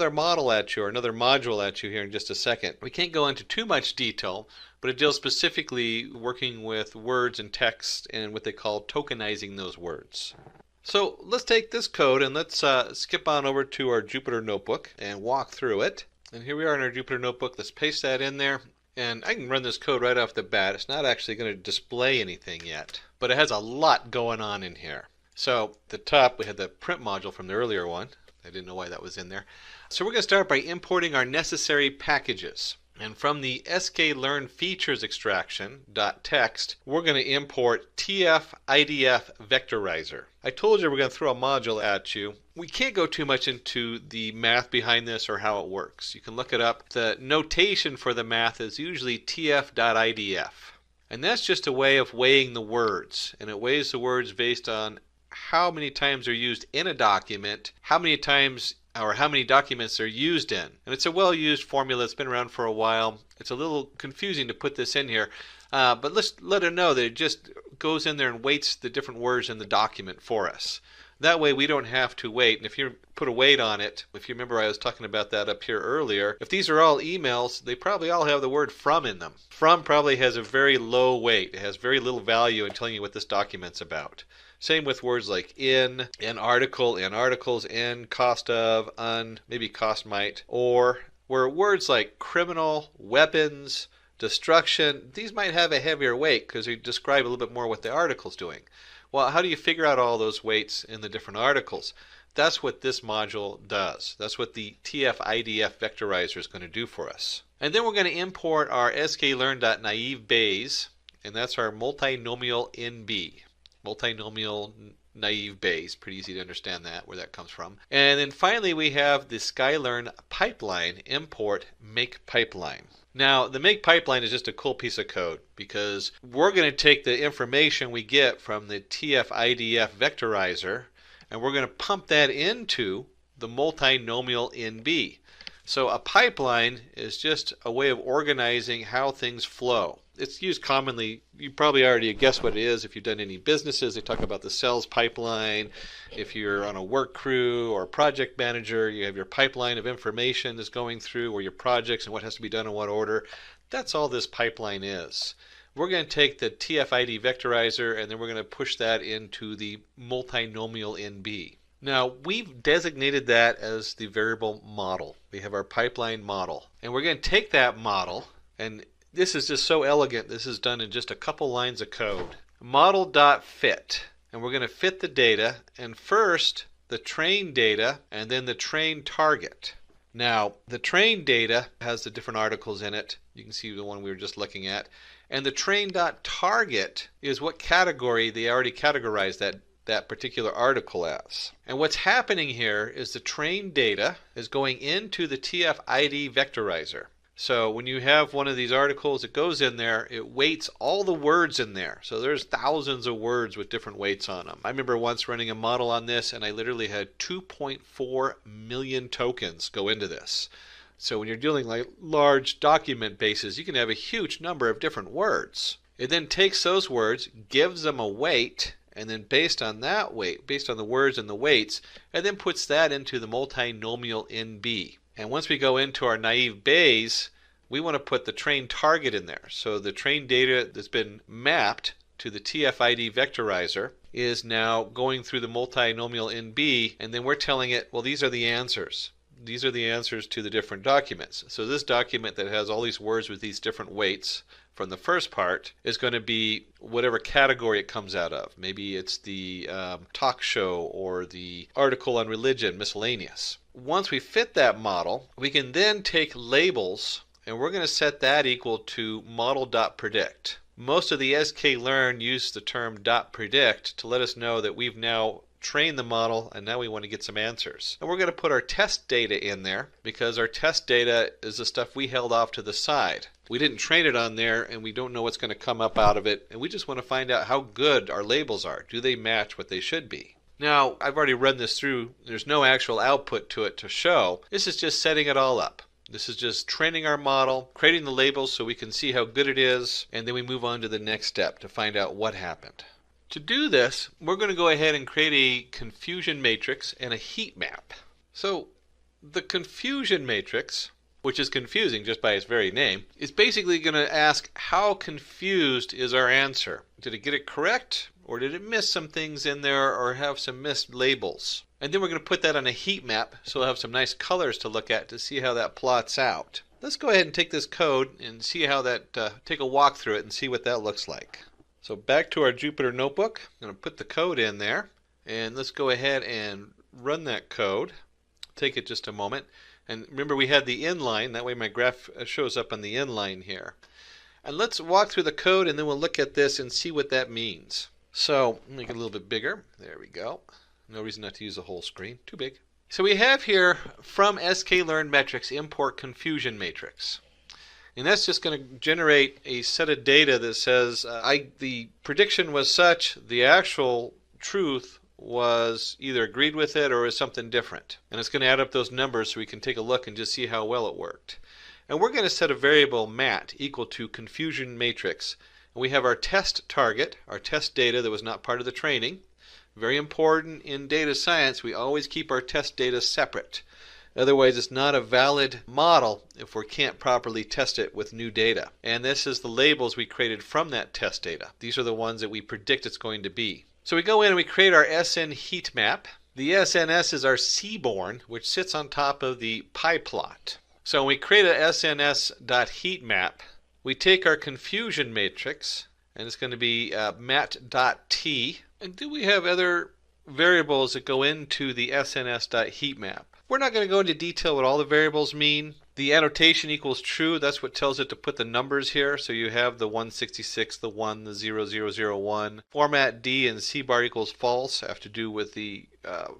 another model at you or another module at you here in just a second. We can't go into too much detail, but it deals specifically working with words and text and what they call tokenizing those words. So let's take this code and let's skip on over to our Jupyter Notebook and walk through it. And here we are in our Jupyter Notebook. Let's paste that in there. And I can run this code right off the bat. It's not actually going to display anything yet, but it has a lot going on in here. So at the top, we had the print module from the earlier one. I didn't know why that was in there. So we're going to start by importing our necessary packages. And from the sklearn features extraction .text, we're going to import tf-idf vectorizer. I told you we're going to throw a module at you. We can't go too much into the math behind this or how it works. You can look it up. The notation for the math is usually tf.idf. And that's just a way of weighing the words. And it weighs the words based on how many times they're used in a document, how many times or how many documents they're used in. And it's a well-used formula. It's been around for a while. It's a little confusing to put this in here, but let's let it know that it just goes in there and weights the different words in the document for us. That way we don't have to wait. And if you put a weight on it, if you remember I was talking about that up here earlier, if these are all emails, they probably all have the word from in them. From probably has a very low weight. It has very little value in telling you what this document's about. Same with words like in article, in articles, in, cost of, un, maybe cost might, or where words like criminal, weapons, destruction, these might have a heavier weight because they describe a little bit more what the article's doing. Well, how do you figure out all those weights in the different articles? That's what this module does. That's what the tf-idf vectorizer is going to do for us. And then we're going to import our sklearn.naive Bayes, and that's our multinomial NB. Multinomial naive Bayes, pretty easy to understand that, where that comes from. And then finally we have the sklearn pipeline import make pipeline. Now the make pipeline is just a cool piece of code because we're going to take the information we get from the tf-idf vectorizer and we're going to pump that into the multinomial NB. So a pipeline is just a way of organizing how things flow. It's used commonly. You probably already guessed what it is if you've done any businesses. They talk about the sales pipeline. If you're on a work crew or a project manager, you have your pipeline of information that's going through or your projects and what has to be done in what order. That's all this pipeline is. We're going to take the TF-ID vectorizer and then we're going to push that into the multinomial NB. Now, we've designated that as the variable model. We have our pipeline model. And we're going to take that model, and this is just so elegant. This is done in just a couple lines of code. Model.fit. And we're going to fit the data, and first the train data, and then the train target. Now, the train data has the different articles in it. You can see the one we were just looking at. And the train.target is what category they already categorized that particular article as. And what's happening here is the train data is going into the TF-ID vectorizer. So when you have one of these articles, it goes in there, it weights all the words in there. So there's thousands of words with different weights on them. I remember once running a model on this and I literally had 2.4 million tokens go into this. So when you're dealing like large document bases, you can have a huge number of different words. It then takes those words, gives them a weight, and then based on that weight, based on the words and the weights, and then puts that into the multinomial NB. And once we go into our naive Bayes, we want to put the train target in there. So the train data that's been mapped to the TF-ID vectorizer is now going through the multinomial NB, and then we're telling it, well, these are the answers. These are the answers to the different documents. So this document that has all these words with these different weights from the first part is going to be whatever category it comes out of. Maybe it's the talk show or the article on religion, miscellaneous. Once we fit that model, we can then take labels and we're going to set that equal to model.predict. Most of the sklearn use the term .predict to let us know that we've now trained the model and now we want to get some answers. And we're going to put our test data in there because our test data is the stuff we held off to the side. We didn't train it on there and we don't know what's going to come up out of it, and we just want to find out how good our labels are. Do they match what they should be? Now, I've already run this through. There's no actual output to it to show. This is just setting it all up. This is just training our model, creating the labels so we can see how good it is, and then we move on to the next step to find out what happened. To do this, we're going to go ahead and create a confusion matrix and a heat map. So The confusion matrix, which is confusing just by its very name, is basically going to ask how confused is our answer. Did it get it correct, or did it miss some things in there, or have some missed labels? And then we're going to put that on a heat map, so we'll have some nice colors to look at to see how that plots out. Let's go ahead and take this code and see how that, take a walk through it and see what that looks like. So back to our Jupyter notebook, I'm going to put the code in there, and let's go ahead and run that code. Take it just a moment. And remember, we had the inline, that way my graph shows up on the inline here. And let's walk through the code and then we'll look at this and see what that means. So, make it a little bit bigger. There we go. No reason not to use the whole screen. Too big. So we have here, from sklearn metrics, import confusion matrix. And that's just going to generate a set of data that says the prediction was such, the actual truth was either agreed with it or is something different. And it's going to add up those numbers so we can take a look and just see how well it worked. And we're going to set a variable mat equal to confusion matrix. And we have our test target, our test data that was not part of the training. Very important in data science, we always keep our test data separate. Otherwise, it's not a valid model if we can't properly test it with new data. And this is the labels we created from that test data. These are the ones that we predict it's going to be. So we go in and we create our SN heat map. The SNS is our seaborn, which sits on top of the pie plot. So when we create a SNS.heatmap, we take our confusion matrix, and it's going to be mat.t. And do we have other variables that go into the SNS.heatmap? We're not going to go into detail what all the variables mean. The annotation equals true. That's what tells it to put the numbers here. So you have the 166, the 1, the 0001. Format D and C bar equals false have to do with the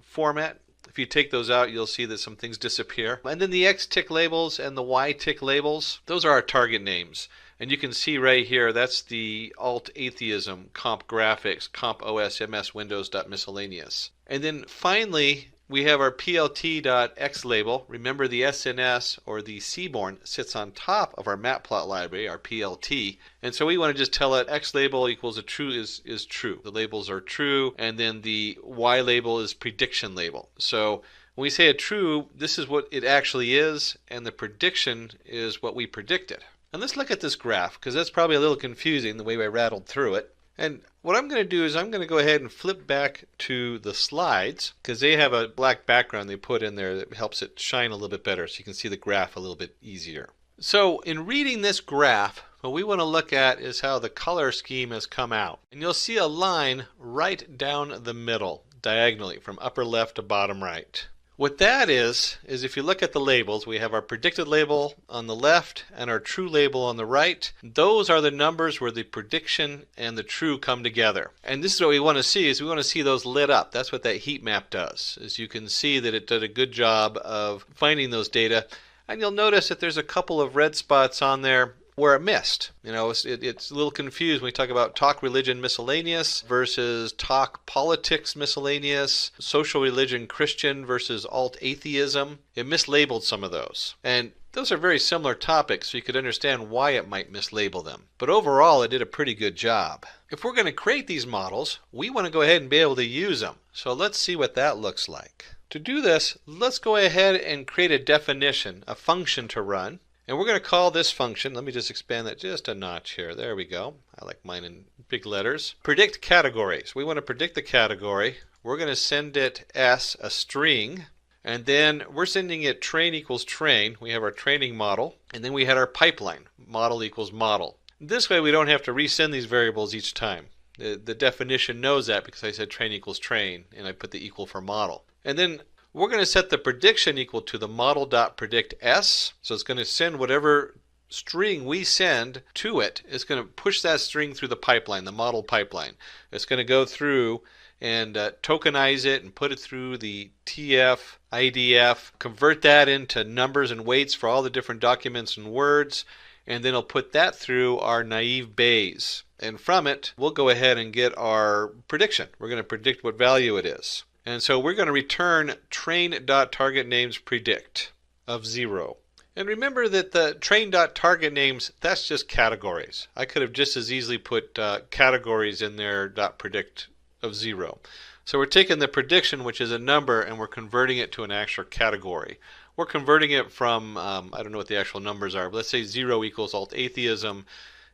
format. If you take those out, you'll see that some things disappear. And then the X tick labels and the Y tick labels, those are our target names. And you can see right here, that's the alt atheism, comp graphics, comp OS, MS, Windows.miscellaneous. And then finally, we have our plt.x label. Remember, the SNS, or the seaborn, sits on top of our matplot library, our PLT. And so we want to just tell it x label equals a true is true. The labels are true, and then the y label is prediction label. So when we say a true, this is what it actually is, and the prediction is what we predicted. And let's look at this graph, because that's probably a little confusing the way I rattled through it. And what I'm going to do is I'm going to go ahead and flip back to the slides, because they have a black background they put in there that helps it shine a little bit better so you can see the graph a little bit easier. So in reading this graph, what we want to look at is how the color scheme has come out. And you'll see a line right down the middle, diagonally, from upper left to bottom right. What that is if you look at the labels, we have our predicted label on the left and our true label on the right. Those are the numbers where the prediction and the true come together. And this is what we want to see, is we want to see those lit up. That's what that heat map does, is you can see that it did a good job of finding those data. And you'll notice that there's a couple of red spots on there where it missed. You know, it's a little confused when we talk about talk religion miscellaneous versus talk politics miscellaneous, social religion Christian versus alt atheism. It mislabeled some of those. And those are very similar topics, so you could understand why it might mislabel them. But overall, it did a pretty good job. If we're going to create these models, we want to go ahead and be able to use them. So let's see what that looks like. To do this, let's go ahead and create a definition, a function to run. And we're going to call this function, let me just expand that just a notch here. There we go. I like mine in big letters. Predict categories. We want to predict the category. We're going to send it S, a string. And then we're sending it train equals train. We have our training model. And then we had our pipeline, model equals model. This way we don't have to resend these variables each time. The definition knows that because I said train equals train, and I put the equal for model. And then we're going to set the prediction equal to the model.predictS. So it's going to send whatever string we send to it. It's going to push that string through the pipeline, the model pipeline. It's going to go through and tokenize it and put it through the TF, IDF, convert that into numbers and weights for all the different documents and words, and then it'll put that through our naive Bayes. And from it, we'll go ahead and get our prediction. We're going to predict what value it is. And so we're going to return train.targetNamesPredict of 0. And remember that the train.targetNames, that's just categories. I could have just as easily put categories in there .predict of 0. So we're taking the prediction, which is a number, and we're converting it to an actual category. We're converting it from, I don't know what the actual numbers are, but let's say 0 equals alt atheism.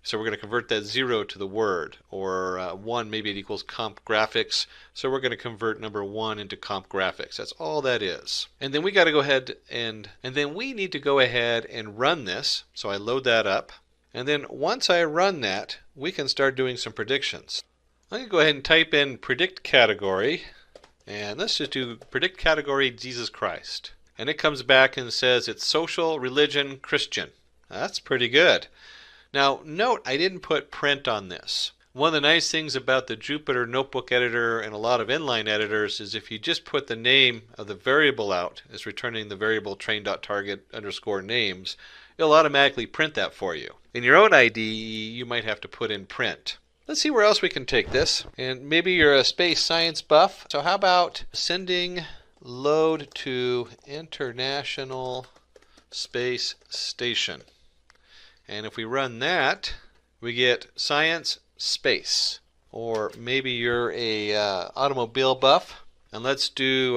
So we're going to convert that 0 to the word, or 1, maybe it equals comp graphics. So we're going to convert number 1 into comp graphics. That's all that is. And then we got to go ahead and then we need to go ahead and run this. So I load that up. And then once I run that, we can start doing some predictions. I'm going to go ahead and type in predict category. And let's just do predict category Jesus Christ. And it comes back and says it's social, religion, Christian. That's pretty good. Now, note I didn't put print on this. One of the nice things about the Jupyter Notebook Editor and a lot of inline editors is if you just put the name of the variable out as returning the variable train.target_names, it'll automatically print that for you. In your own IDE, you might have to put in print. Let's see where else we can take this. And maybe you're a space science buff. So how about sending load to International Space Station? And if we run that, we get science space. Or maybe you're a automobile buff. And let's do,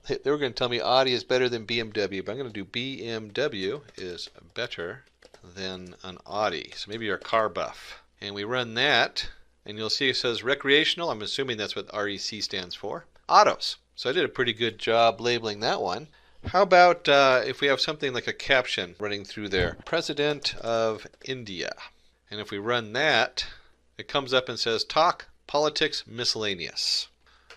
they were going to tell me Audi is better than BMW, but I'm going to do BMW is better than an Audi. So maybe you're a car buff. And we run that, and you'll see it says recreational. I'm assuming that's what REC stands for. Autos. So I did a pretty good job labeling that one. How about if we have something like a caption running through there? President of India. And if we run that, it comes up and says talk, politics, miscellaneous.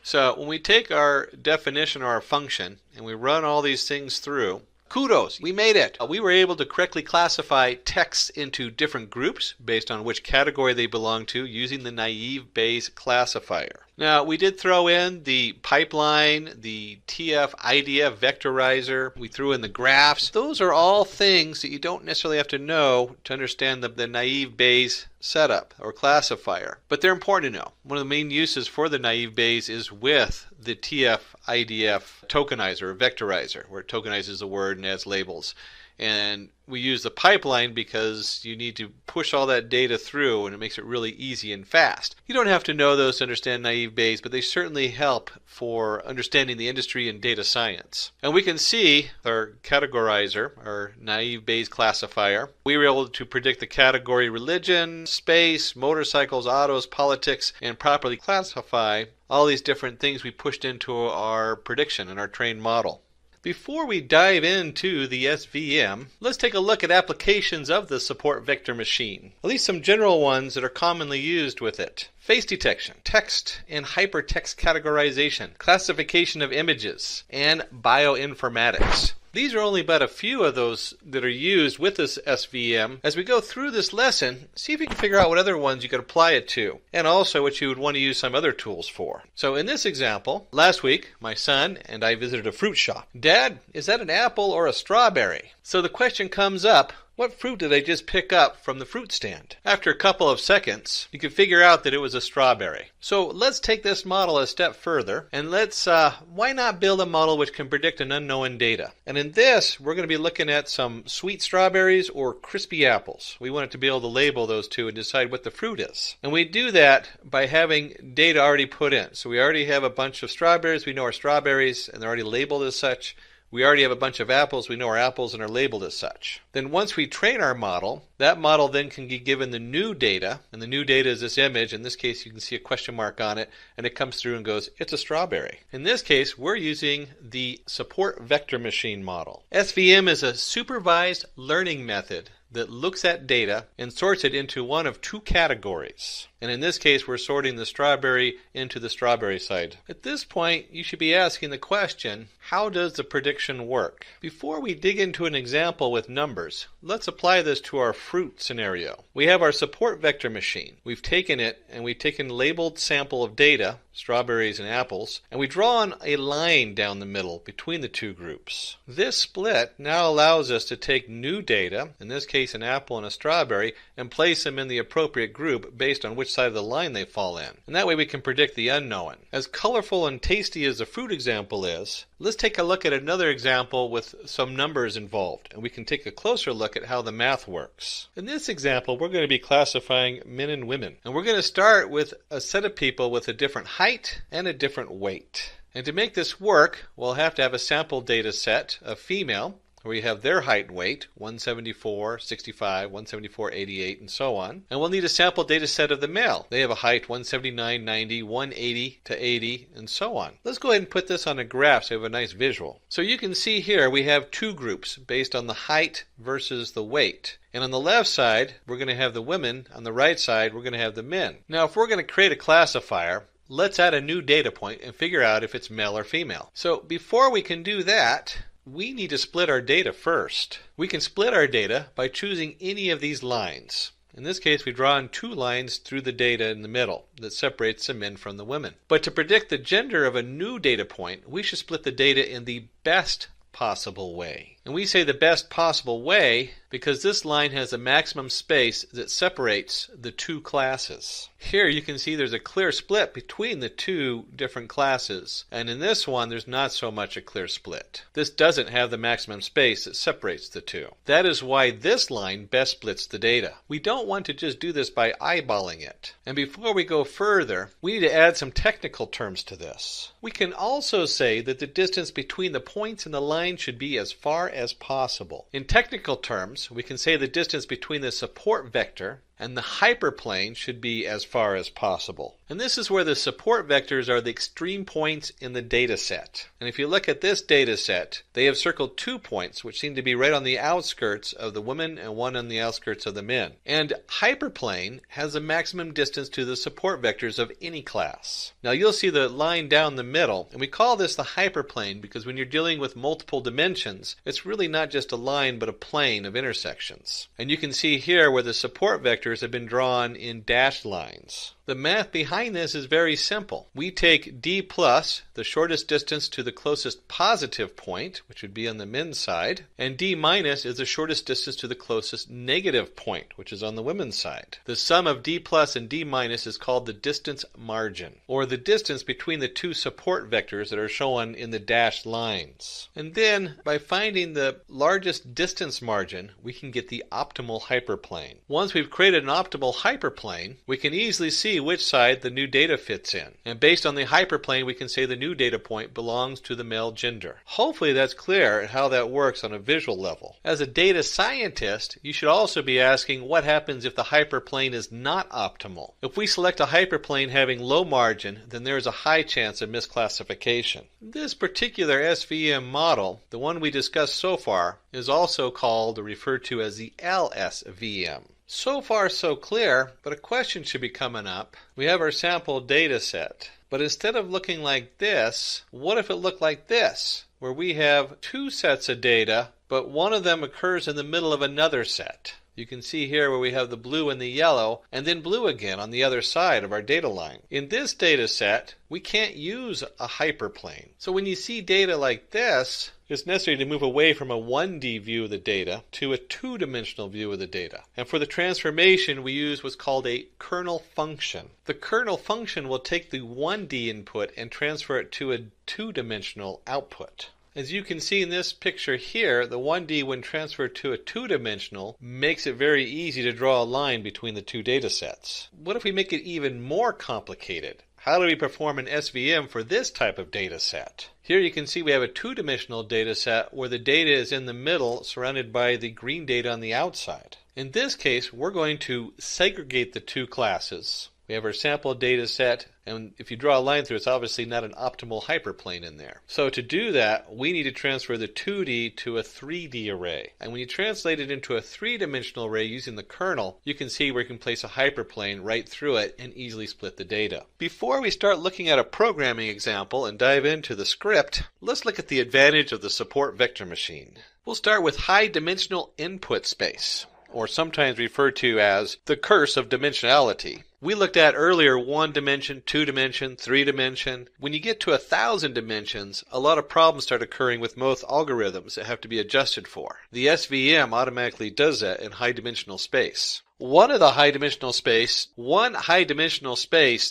So when we take our definition or our function and we run all these things through, kudos, we made it. We were able to correctly classify texts into different groups based on which category they belong to using the naive Bayes classifier. Now, we did throw in the pipeline, the TF-IDF vectorizer. We threw in the graphs. Those are all things that you don't necessarily have to know to understand the naive Bayes setup or classifier. But they're important to know. One of the main uses for the naive Bayes is with the TF-IDF tokenizer or vectorizer, where it tokenizes the word and adds labels. And we use the pipeline because you need to push all that data through, and it makes it really easy and fast. You don't have to know those to understand naive Bayes, but they certainly help for understanding the industry and data science. And we can see our categorizer, our naive Bayes classifier. We were able to predict the category religion, space, motorcycles, autos, politics, and properly classify all these different things we pushed into our prediction and our trained model. Before we dive into the SVM, let's take a look at applications of the support vector machine. At least some general ones that are commonly used with it. Face detection, text and hypertext categorization, classification of images, and bioinformatics. These are only but a few of those that are used with this SVM. As we go through this lesson, see if you can figure out what other ones you could apply it to, and also what you would want to use some other tools for. So in this example, last week, my son and I visited a fruit shop. Dad, is that an apple or a strawberry? So the question comes up, what fruit did I just pick up from the fruit stand? After a couple of seconds, you can figure out that it was a strawberry. So let's take this model a step further, and let's, why not build a model which can predict an unknown data? And in this, we're going to be looking at some sweet strawberries or crispy apples. We want it to be able to label those two and decide what the fruit is. And we do that by having data already put in. So we already have a bunch of strawberries, we know are strawberries, and they're already labeled as such. We already have a bunch of apples, we know are apples and are labeled as such. Then once we train our model, that model then can be given the new data, and the new data is this image. In this case, you can see a question mark on it, and it comes through and goes, it's a strawberry. In this case, we're using the support vector machine model. SVM is a supervised learning method that looks at data and sorts it into one of two categories. And in this case, we're sorting the strawberry into the strawberry side. At this point, you should be asking the question, how does the prediction work? Before we dig into an example with numbers, let's apply this to our fruit scenario. We have our support vector machine. We've taken it and we've taken a labeled sample of data, strawberries and apples, and we draw on a line down the middle between the two groups. This split now allows us to take new data, in this case an apple and a strawberry, and place them in the appropriate group based on which side of the line they fall in. And that way we can predict the unknown. As colorful and tasty as the fruit example is, let's take a look at another example with some numbers involved, and we can take a closer look at how the math works. In this example, we're going to be classifying men and women, and we're going to start with a set of people with a different height and a different weight. And to make this work, we'll have to have a sample data set of female, where we have their height and weight, 174, 65, 174, 88, and so on. And we'll need a sample data set of the male. They have a height 179, 90, 180 to 80, and so on. Let's go ahead and put this on a graph so we have a nice visual. So you can see here we have two groups based on the height versus the weight. And on the left side, we're going to have the women. On the right side, we're going to have the men. Now, if we're going to create a classifier, let's add a new data point and figure out if it's male or female. So before we can do that, we need to split our data first. We can split our data by choosing any of these lines. In this case, we've drawn two lines through the data in the middle that separates the men from the women. But to predict the gender of a new data point, we should split the data in the best possible way. And we say the best possible way because this line has a maximum space that separates the two classes. Here you can see there's a clear split between the two different classes, and in this one there's not so much a clear split. This doesn't have the maximum space that separates the two. That is why this line best splits the data. We don't want to just do this by eyeballing it. And before we go further, we need to add some technical terms to this. We can also say that the distance between the points in the line should be as far as possible. In technical terms, we can say the distance between the support vector and the hyperplane should be as far as possible. And this is where the support vectors are the extreme points in the data set. And if you look at this data set, they have circled 2 points which seem to be right on the outskirts of the women and one on the outskirts of the men. And hyperplane has a maximum distance to the support vectors of any class. Now you'll see the line down the middle, and we call this the hyperplane because when you're dealing with multiple dimensions, it's really not just a line but a plane of intersections. And you can see here where the support vectors have been drawn in dashed lines. The math behind this is very simple. We take d plus, the shortest distance to the closest positive point, which would be on the men's side, and d minus is the shortest distance to the closest negative point, which is on the women's side. The sum of d plus and d minus is called the distance margin, or the distance between the two support vectors that are shown in the dashed lines. And then, by finding the largest distance margin, we can get the optimal hyperplane. Once we've created an optimal hyperplane, we can easily see which side the new data fits in. And based on the hyperplane, we can say the new data point belongs to the male gender. Hopefully that's clear how that works on a visual level. As a data scientist, you should also be asking what happens if the hyperplane is not optimal. If we select a hyperplane having low margin, then there is a high chance of misclassification. This particular SVM model, the one we discussed so far, is also called or referred to as the LSVM. So far so clear, but a question should be coming up. We have our sample data set, but instead of looking like this, what if it looked like this, where we have two sets of data, but one of them occurs in the middle of another set? You can see here where we have the blue and the yellow, and then blue again on the other side of our data line. In this data set, we can't use a hyperplane. So when you see data like this, it's necessary to move away from a 1D view of the data to a two-dimensional view of the data. And for the transformation, we use what's called a kernel function. The kernel function will take the 1D input and transfer it to a two-dimensional output. As you can see in this picture here, the 1D when transferred to a two-dimensional makes it very easy to draw a line between the two data sets. What if we make it even more complicated? How do we perform an SVM for this type of data set? Here you can see we have a two-dimensional data set where the data is in the middle surrounded by the green data on the outside. In this case, we're going to segregate the two classes. We have our sample data set, and if you draw a line through it, it's obviously not an optimal hyperplane in there. So to do that, we need to transfer the 2D to a 3D array. And when you translate it into a three-dimensional array using the kernel, you can see where you can place a hyperplane right through it and easily split the data. Before we start looking at a programming example and dive into the script, let's look at the advantage of the support vector machine. We'll start with high-dimensional input space, or sometimes referred to as the curse of dimensionality. We looked at earlier 1 dimension, 2 dimension, 3 dimension. When you get to 1,000 dimensions, a lot of problems start occurring with most algorithms that have to be adjusted for. The SVM automatically does that in high dimensional space. One high dimensional space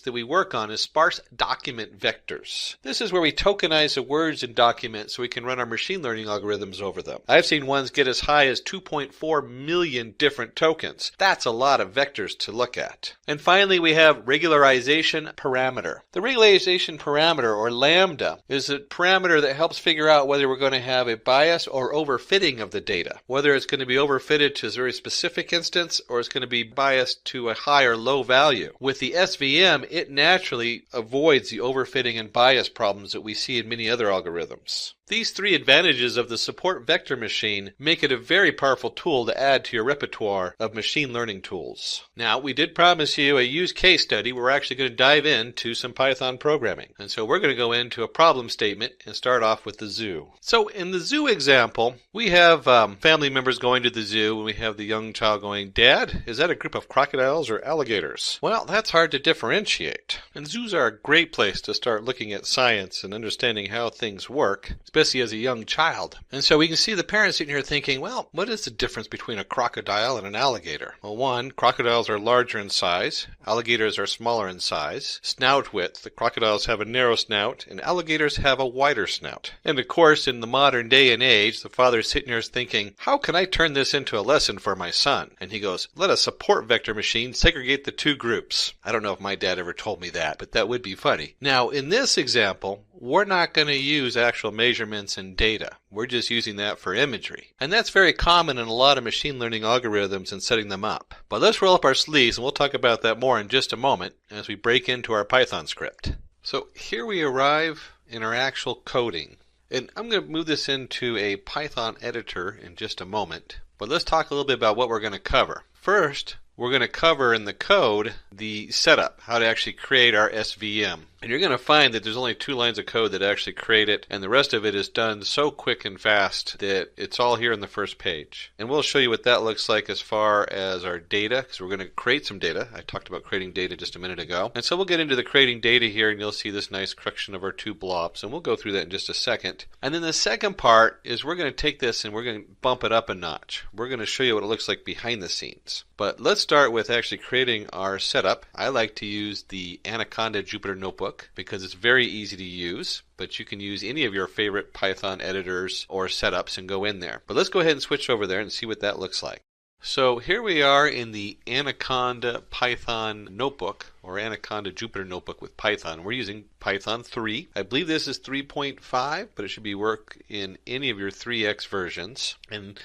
that we work on is sparse document vectors. This is where we tokenize the words in documents so we can run our machine learning algorithms over them. I've seen ones get as high as 2.4 million different tokens. That's a lot of vectors to look at. And finally, we have regularization parameter. The regularization parameter, or lambda, is a parameter that helps figure out whether we're going to have a bias or overfitting of the data. Whether it's going to be overfitted to a very specific instance or it's going to be biased to a high or low value. With the SVM, it naturally avoids the overfitting and bias problems that we see in many other algorithms. These three advantages of the support vector machine make it a very powerful tool to add to your repertoire of machine learning tools. Now, we did promise you a use case study where we're actually going to dive into some Python programming. And so we're going to go into a problem statement and start off with the zoo. So in the zoo example, we have family members going to the zoo and we have the young child going, "Dad, is that a group of crocodiles or alligators?" Well, that's hard to differentiate. And zoos are a great place to start looking at science and understanding how things work, especially as a young child. And so we can see the parents sitting here thinking, well, what is the difference between a crocodile and an alligator? Well, one, crocodiles are larger in size, alligators are smaller in size. Snout width, the crocodiles have a narrow snout and alligators have a wider snout. And of course, in the modern day and age, the father's sitting here thinking, how can I turn this into a lesson for my son? And he goes, let a support vector machine segregate the two groups. I don't know if my dad ever told me that, but that would be funny. Now, in this example, we're not going to use actual measurements and data. We're just using that for imagery. And that's very common in a lot of machine learning algorithms and setting them up. But let's roll up our sleeves, and we'll talk about that more in just a moment as we break into our Python script. So here we arrive in our actual coding. And I'm going to move this into a Python editor in just a moment. But let's talk a little bit about what we're going to cover. First, we're going to cover in the code the setup, how to actually create our SVM. And you're going to find that there's only 2 lines of code that actually create it, and the rest of it is done so quick and fast that it's all here in the first page. And we'll show you what that looks like as far as our data, because we're going to create some data. I talked about creating data just a minute ago. And so we'll get into the creating data here, and you'll see this nice correction of our 2 blobs, and we'll go through that in just a second. And then the second part is we're going to take this and we're going to bump it up a notch. We're going to show you what it looks like behind the scenes. But let's start with actually creating our setup. I like to use the Anaconda Jupyter Notebook because it's very easy to use, but you can use any of your favorite Python editors or setups and go in there. But let's go ahead and switch over there and see what that looks like. So here we are in the Anaconda Python Notebook, or Anaconda Jupyter Notebook with Python. We're using Python 3. I believe this is 3.5, but it should be work in any of your 3x versions. And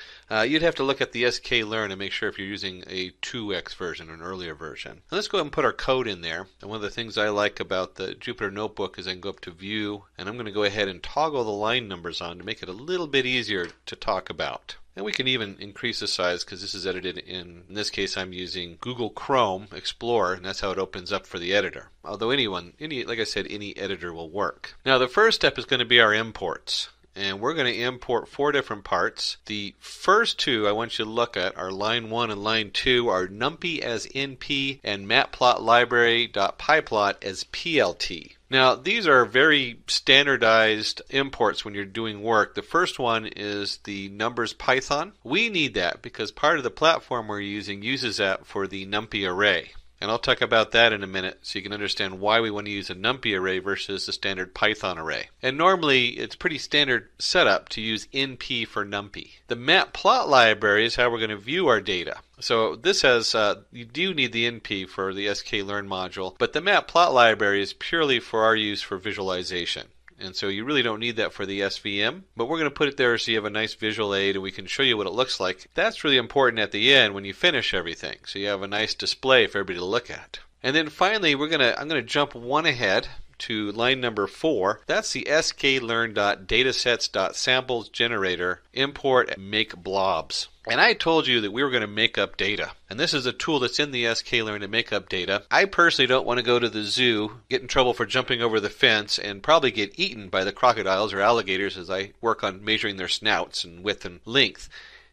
you'd have to look at the sklearn and make sure if you're using a 2x version or an earlier version. Now let's go ahead and put our code in there. And one of the things I like about the Jupyter Notebook is I can go up to View, and I'm going to go ahead and toggle the line numbers on to make it a little bit easier to talk about. And we can even increase the size because this is edited in this case I'm using Google Chrome Explorer, and that's how it opens up for the editor. Although like I said, any editor will work. Now the first step is going to be our imports. And we're going to import 4 different parts. The first 2 I want you to look at are line 1 and line 2 are numpy as np and matplotlibary.pyplot as plt. Now, these are very standardized imports when you're doing work. The first one is the numbers Python. We need that because part of the platform we're using uses that for the numpy array. And I'll talk about that in a minute so you can understand why we want to use a numpy array versus the standard Python array. And normally it's pretty standard setup to use np for numpy. The matplot library is how we're going to view our data. So this has, you do need the np for the sklearn module, but the matplot library is purely for our use for visualization. And so you really don't need that for the SVM, but we're going to put it there so you have a nice visual aid and we can show you what it looks like. That's really important at the end when you finish everything, so you have a nice display for everybody to look at. And then finally, I'm going to jump one ahead to line number 4. That's the sklearn.datasets.samples generator import and make blobs. And I told you that we were going to make up data. And this is a tool that's in the sklearn to make up data. I personally don't want to go to the zoo, get in trouble for jumping over the fence, and probably get eaten by the crocodiles or alligators as I work on measuring their snouts and width and length.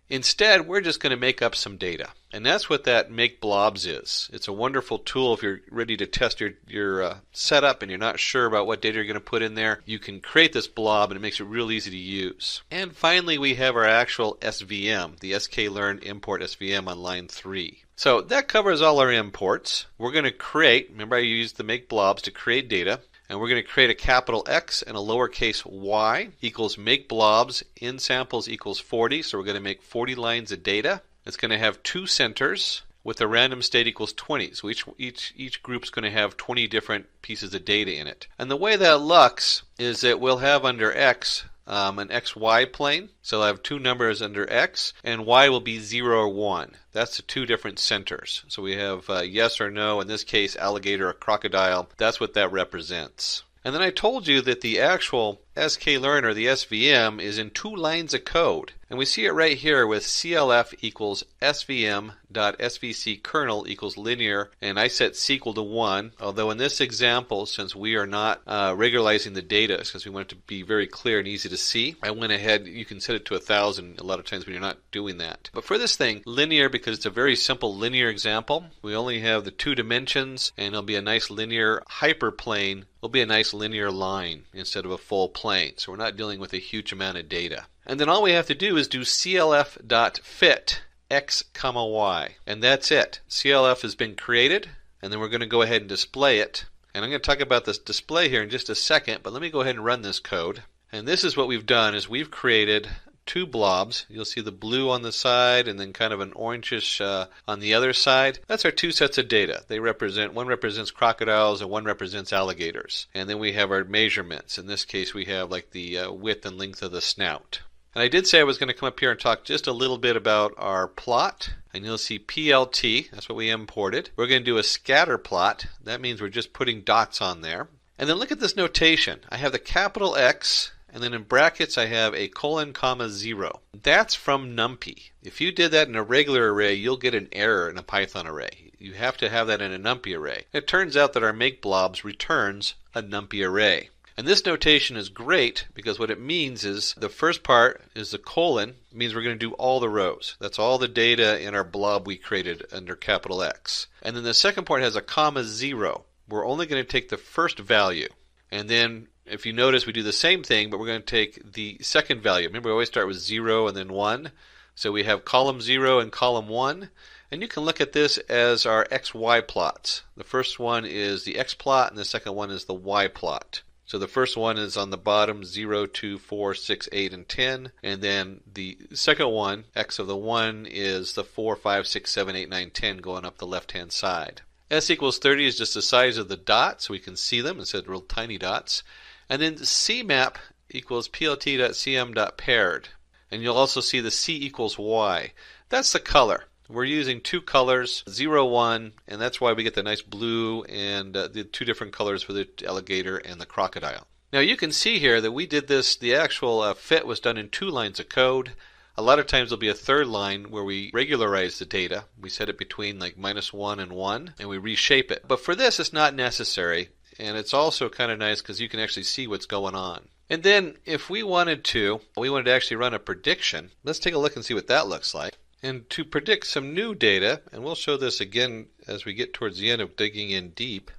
Instead, we're just going to make up some data. And that's what that make blobs is. It's a wonderful tool if you're ready to test your setup and you're not sure about what data you're going to put in there. You can create this blob and it makes it real easy to use. And finally, we have our actual SVM, the sklearn import SVM on line 3. So that covers all our imports. We're going to create, remember I used the make blobs to create data. And we're going to create a capital X and a lowercase y equals make blobs in samples equals 40. So we're going to make 40 lines of data. It's going to have 2 centers with a random state equals 20. So each group's going to have 20 different pieces of data in it. And the way that looks is that we'll have under X an XY plane. So I'll have 2 numbers under X, and Y will be 0 or 1. That's the 2 different centers. So we have yes or no, in this case alligator or crocodile. That's what that represents. And then I told you that the actual sklearn or the SVM is in 2 lines of code. And we see it right here with CLF equals svm.svc kernel equals linear, and I set C equal to 1. Although in this example, since we are not regularizing the data, because we want it to be very clear and easy to see, I went ahead, you can set it to 1,000 a lot of times when you're not doing that. But for this thing, linear, because it's a very simple linear example, we only have the 2 dimensions, and it'll be a nice linear hyperplane. It'll be a nice linear line instead of a full plane. So we're not dealing with a huge amount of data. And then all we have to do is do clf.fit x, y. And that's it. CLF has been created, and then we're going to go ahead and display it. And I'm going to talk about this display here in just a second, but let me go ahead and run this code. And this is what we've done, is we've created 2 blobs. You'll see the blue on the side and then kind of an orangish on the other side. That's our 2 sets of data. They represent, one represents crocodiles and one represents alligators. And then we have our measurements. In this case, we have like the width and length of the snout. And I did say I was going to come up here and talk just a little bit about our plot. And you'll see PLT, that's what we imported. We're going to do a scatter plot. That means we're just putting dots on there. And then look at this notation. I have the capital X, and then in brackets I have a colon, comma, 0. That's from NumPy. If you did that in a regular array, you'll get an error in a Python array. You have to have that in a NumPy array. It turns out that our make blobs returns a NumPy array. And this notation is great because what it means is the first part is the colon. It means we're going to do all the rows. That's all the data in our blob we created under capital X. And then the second part has a comma 0. We're only going to take the first value. And then if you notice, we do the same thing, but we're going to take the second value. Remember, we always start with 0 and then 1. So we have column 0 and column 1. And you can look at this as our XY plots. The first one is the X plot, and the second one is the Y plot. So the first one is on the bottom, 0, 2, 4, 6, 8, and 10. And then the second one, X of the 1, is the 4, 5, 6, 7, 8, 9, 10 going up the left-hand side. S equals 30 is just the size of the dot, so we can see them instead of real tiny dots. And then CMap equals plt.cm.paired. And you'll also see the C equals Y. That's the color. We're using 2 colors, 0, 1, and that's why we get the nice blue and the 2 different colors for the alligator and the crocodile. Now you can see here that we did this, the actual fit was done in 2 lines of code. A lot of times there'll be a third line where we regularize the data. We set it between like -1 and 1, and we reshape it. But for this, it's not necessary, and it's also kind of nice because you can actually see what's going on. And then if we wanted to actually run a prediction. Let's take a look and see what that looks like. And to predict some new data, and we'll show this again as we get towards the end of digging in deep,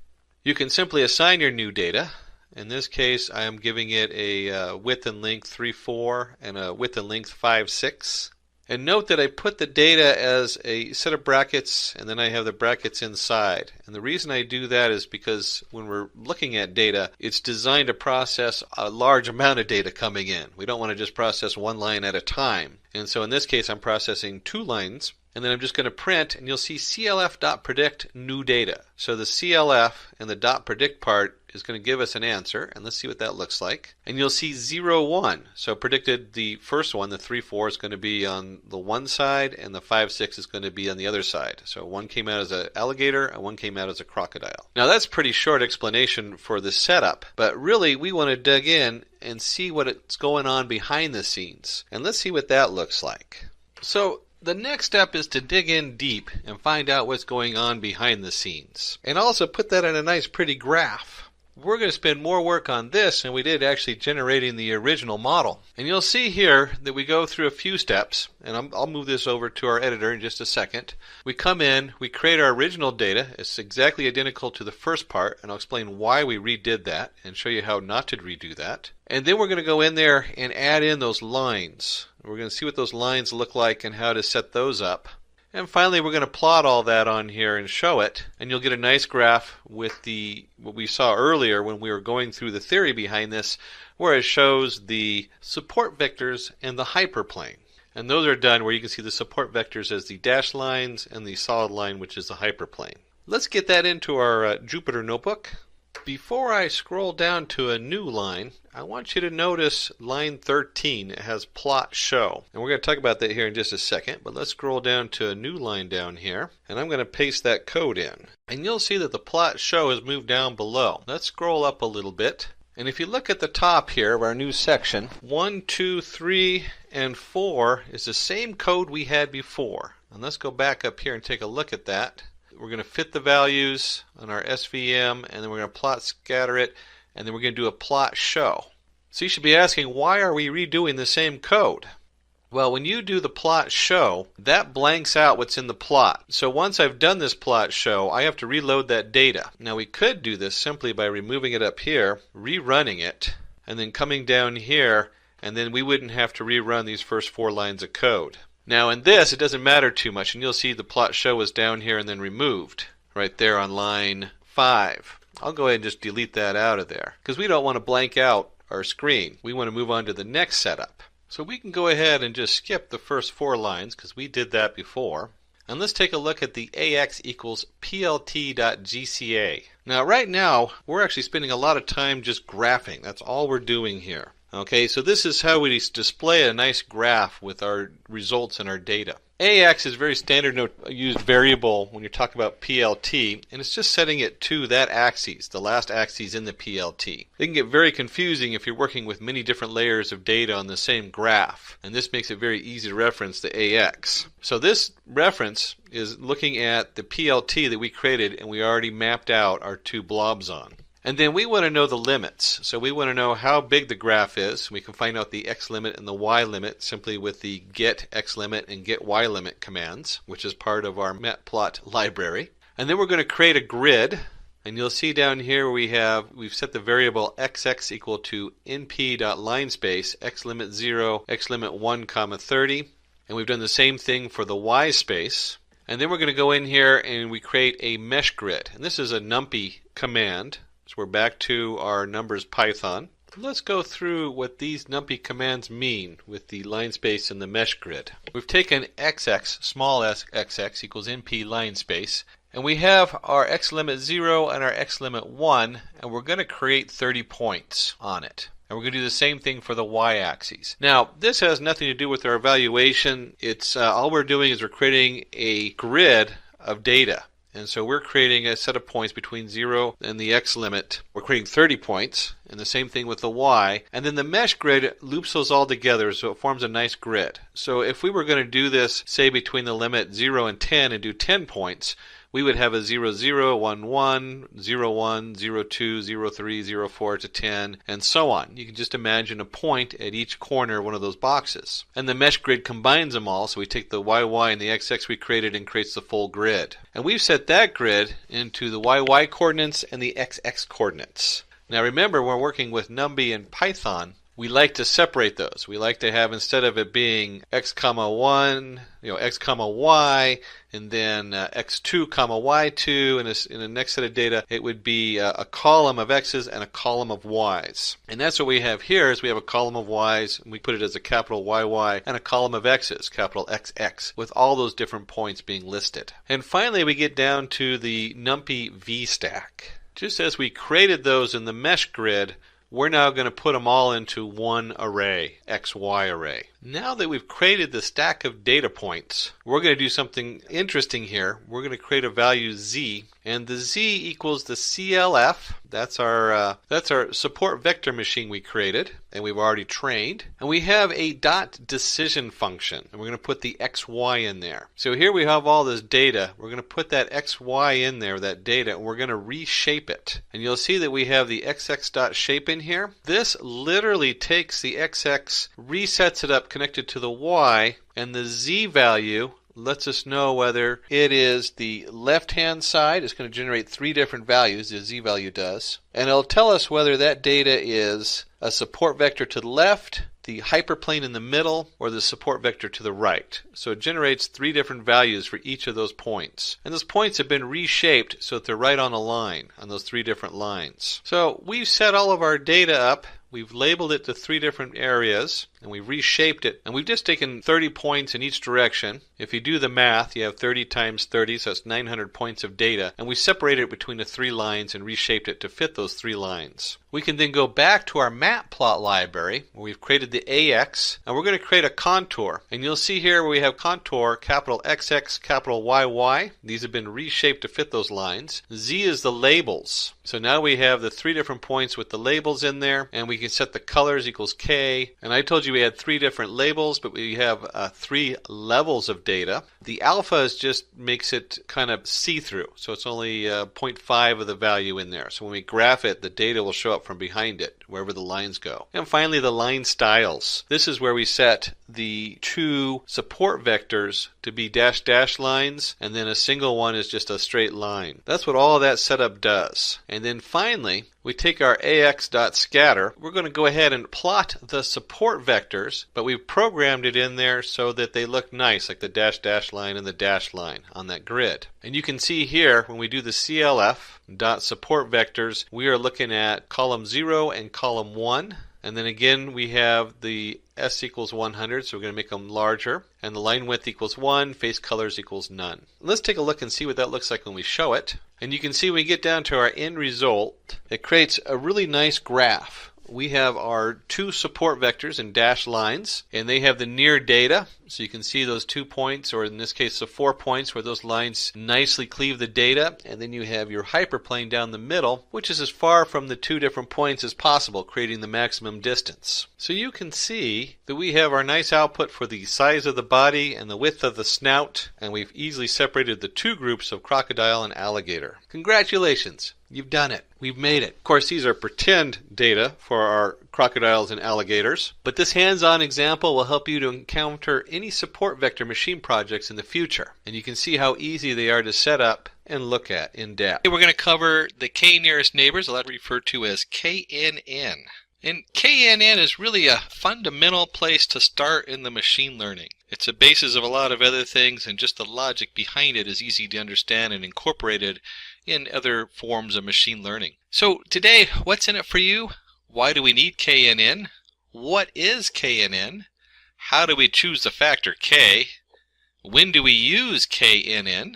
you can simply assign your new data. In this case, I am giving it a width and length 3, 4 and a width and length 5, 6. And note that I put the data as a set of brackets, and then I have the brackets inside. And the reason I do that is because when we're looking at data, it's designed to process a large amount of data coming in. We don't want to just process 1 line at a time. And so in this case, I'm processing 2 lines. And then I'm just going to print, and you'll see clf.predict new data. So the clf and the .predict part is going to give us an answer, and let's see what that looks like. And you'll see 0, 1. So predicted the first one, the 3, 4, is going to be on the one side, and the 5, 6 is going to be on the other side. So one came out as an alligator, and one came out as a crocodile. Now that's a pretty short explanation for the setup, but really we want to dig in and see what's going on behind the scenes. And let's see what that looks like. So the next step is to dig in deep and find out what's going on behind the scenes. And also put that in a nice pretty graph. we're going to spend more work on this than we did actually generating the original model. And you'll see here that we go through a few steps, and I'll move this over to our editor in just a second. We come in, we create our original data. It's exactly identical to the first part, and I'll explain why we redid that and show you how not to redo that. And then we're going to go in there and add in those lines. We're going to see what those lines look like and how to set those up. And finally, we're going to plot all that on here and show it, and you'll get a nice graph with what we saw earlier when we were going through the theory behind this, where it shows the support vectors and the hyperplane. And those are done where you can see the support vectors as the dashed lines and the solid line, which is the hyperplane. Let's get that into our Jupyter notebook. Before I scroll down to a new line, I want you to notice line 13. It has plot show. And we're going to talk about that here in just a second, but let's scroll down to a new line down here, and I'm going to paste that code in. And you'll see that the plot show has moved down below. Let's scroll up a little bit. And if you look at the top here of our new section, 1, 2, 3, and 4 is the same code we had before. And let's go back up here and take a look at that. We're going to fit the values on our SVM, and then we're going to plot scatter it, and then we're going to do a plot show. So you should be asking, why are we redoing the same code? Well, when you do the plot show, that blanks out what's in the plot. So once I've done this plot show, I have to reload that data. Now we could do this simply by removing it up here, rerunning it, and then coming down here, and then we wouldn't have to rerun these first 4 lines of code. Now in this, it doesn't matter too much, and you'll see the plot show is down here and then removed, right there on line 5. I'll go ahead and just delete that out of there, because we don't want to blank out our screen. We want to move on to the next setup. So we can go ahead and just skip the first 4 lines, because we did that before. And let's take a look at the AX equals plt.gca. Now right now, we're actually spending a lot of time just graphing. That's all we're doing here. Okay, so this is how we display a nice graph with our results and our data. AX is very standard used variable when you're talking about PLT, and it's just setting it to that axis, the last axis in the PLT. It can get very confusing if you're working with many different layers of data on the same graph, and this makes it very easy to reference the AX. So this reference is looking at the PLT that we created and we already mapped out our 2 blobs on. And then we want to know the limits. So we want to know how big the graph is. We can find out the x limit and the y limit simply with the get x limit and get y limit commands, which is part of our matplot library. And then we're going to create a grid. And you'll see down here we've set the variable xx equal to np.linespace, x limit 0, x limit 1, 30. And we've done the same thing for the y space. And then we're going to go in here and we create a mesh grid. And this is a numpy command. So we're back to our numbers Python. Let's go through what these numpy commands mean with the line space and the mesh grid. We've taken xx, small xx equals np line space, and we have our x limit 0 and our x limit 1, and we're going to create 30 points on it. And we're going to do the same thing for the y-axis. Now, this has nothing to do with our evaluation. It's all we're doing is we're creating a grid of data. And so we're creating a set of points between 0 and the x limit. We're creating 30 points, and the same thing with the y. And then the mesh grid loops those all together so it forms a nice grid. So if we were going to do this, say between the limit 0 and 10 and do 10 points, we would have a 0, 0, 1, 1, 0, 1, 0, 2, 0, 3, 0, 4 to 10, and so on. You can just imagine a point at each corner of one of those boxes. And the mesh grid combines them all, so we take the YY and the XX we created and creates the full grid. And we've set that grid into the YY coordinates and the XX coordinates. Now remember, when we're working with NumPy and Python, we like to separate those. We like to have, instead of it being x comma 1, x comma y, and then x2 comma y2, and in the next set of data, it would be a column of x's and a column of y's. And that's what we have here, is we have a column of y's, and we put it as a capital YY, and a column of x's, capital XX, with all those different points being listed. And finally, we get down to the NumPy VStack. Just as we created those in the mesh grid, we're now going to put them all into one array, XY array. Now that we've created the stack of data points, we're going to do something interesting here. We're going to create a value z, and the z equals the CLF. That's our support vector machine we created, and we've already trained. And we have a dot decision function, and we're going to put the xy in there. So here we have all this data. We're going to put that xy in there, that data, and we're going to reshape it. And you'll see that we have the xx.shape in here. This literally takes the xx, resets it up connected to the y, and the z value lets us know whether it is the left-hand side. It's going to generate 3 different values, the z value does. And it'll tell us whether that data is a support vector to the left, the hyperplane in the middle, or the support vector to the right. So it generates 3 different values for each of those points. And those points have been reshaped so that they're right on a line, on those 3 different lines. So we've set all of our data up. We've labeled it to 3 different areas, and we've reshaped it. And we've just taken 30 points in each direction. If you do the math, you have 30 times 30, so that's 900 points of data. And we separated it between the 3 lines and reshaped it to fit those 3 lines. We can then go back to our matplot library, where we've created the AX, and we're going to create a contour. And you'll see here where we have contour, capital XX, capital YY. These have been reshaped to fit those lines. Z is the labels. So now we have the 3 different points with the labels in there, and we can set the colors equals K. And I told you we had 3 different labels, but we have 3 levels of data. The alpha just makes it kind of see-through, so it's only 0.5 of the value in there. So when we graph it, the data will show up from behind it, wherever the lines go. And finally, the line styles. This is where we set the 2 support vectors to be dash dash lines, and then a single one is just a straight line. That's what all of that setup does. And then finally, we take our ax.scatter. We're going to go ahead and plot the support vectors, but we've programmed it in there so that they look nice, like the dash dash line and the dash line on that grid. And you can see here, when we do the CLF dot support vectors, we are looking at column 0 and column 1. And then again, we have the S equals 100, so we're going to make them larger. And the line width equals 1, face colors equals none. Let's take a look and see what that looks like when we show it. And you can see when we get down to our end result, it creates a really nice graph. We have our 2 support vectors in dashed lines, and they have the near data. So you can see those 2 points, or in this case the 4 points, where those lines nicely cleave the data. And then you have your hyperplane down the middle, which is as far from the 2 different points as possible, creating the maximum distance. So you can see that we have our nice output for the size of the body and the width of the snout, and we've easily separated the 2 groups of crocodile and alligator. Congratulations! You've done it. We've made it. Of course, these are pretend data for our crocodiles and alligators, but this hands-on example will help you to encounter any support vector machine projects in the future. And you can see how easy they are to set up and look at in depth. We're going to cover the K nearest neighbors, I'll refer to as KNN. And KNN is really a fundamental place to start in the machine learning. It's the basis of a lot of other things, and just the logic behind it is easy to understand and incorporated in other forms of machine learning. So today, what's in it for you? Why do we need KNN? What is KNN? How do we choose the factor K? When do we use KNN?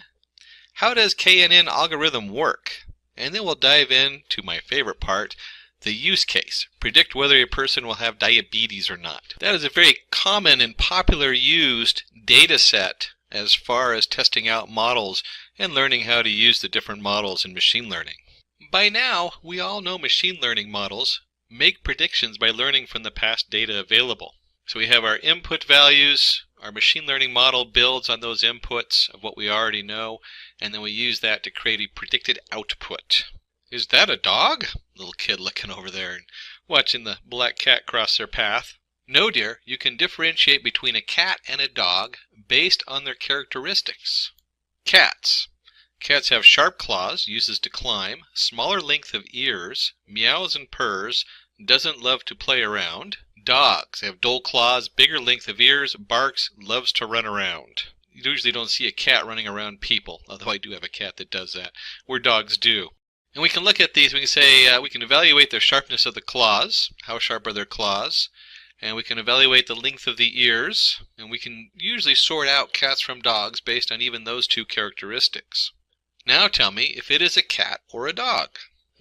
How does KNN algorithm work? And then we'll dive into my favorite part, the use case. Predict whether a person will have diabetes or not. That is a very common and popular used data set as far as testing out models and learning how to use the different models in machine learning. By now, we all know machine learning models make predictions by learning from the past data available. So we have our input values, our machine learning model builds on those inputs of what we already know, and then we use that to create a predicted output. Is that a dog? Little kid looking over there and watching the black cat cross their path. No, dear, you can differentiate between a cat and a dog based on their characteristics. Cats. Cats have sharp claws, uses to climb, smaller length of ears, meows and purrs, doesn't love to play around. Dogs have dull claws, bigger length of ears, barks, loves to run around. You usually don't see a cat running around people, although I do have a cat that does that, where dogs do. And we can look at these, we can say, we can evaluate their sharpness of the claws, how sharp are their claws, and we can evaluate the length of the ears, and we can usually sort out cats from dogs based on even those 2 characteristics. Now tell me if it is a cat or a dog.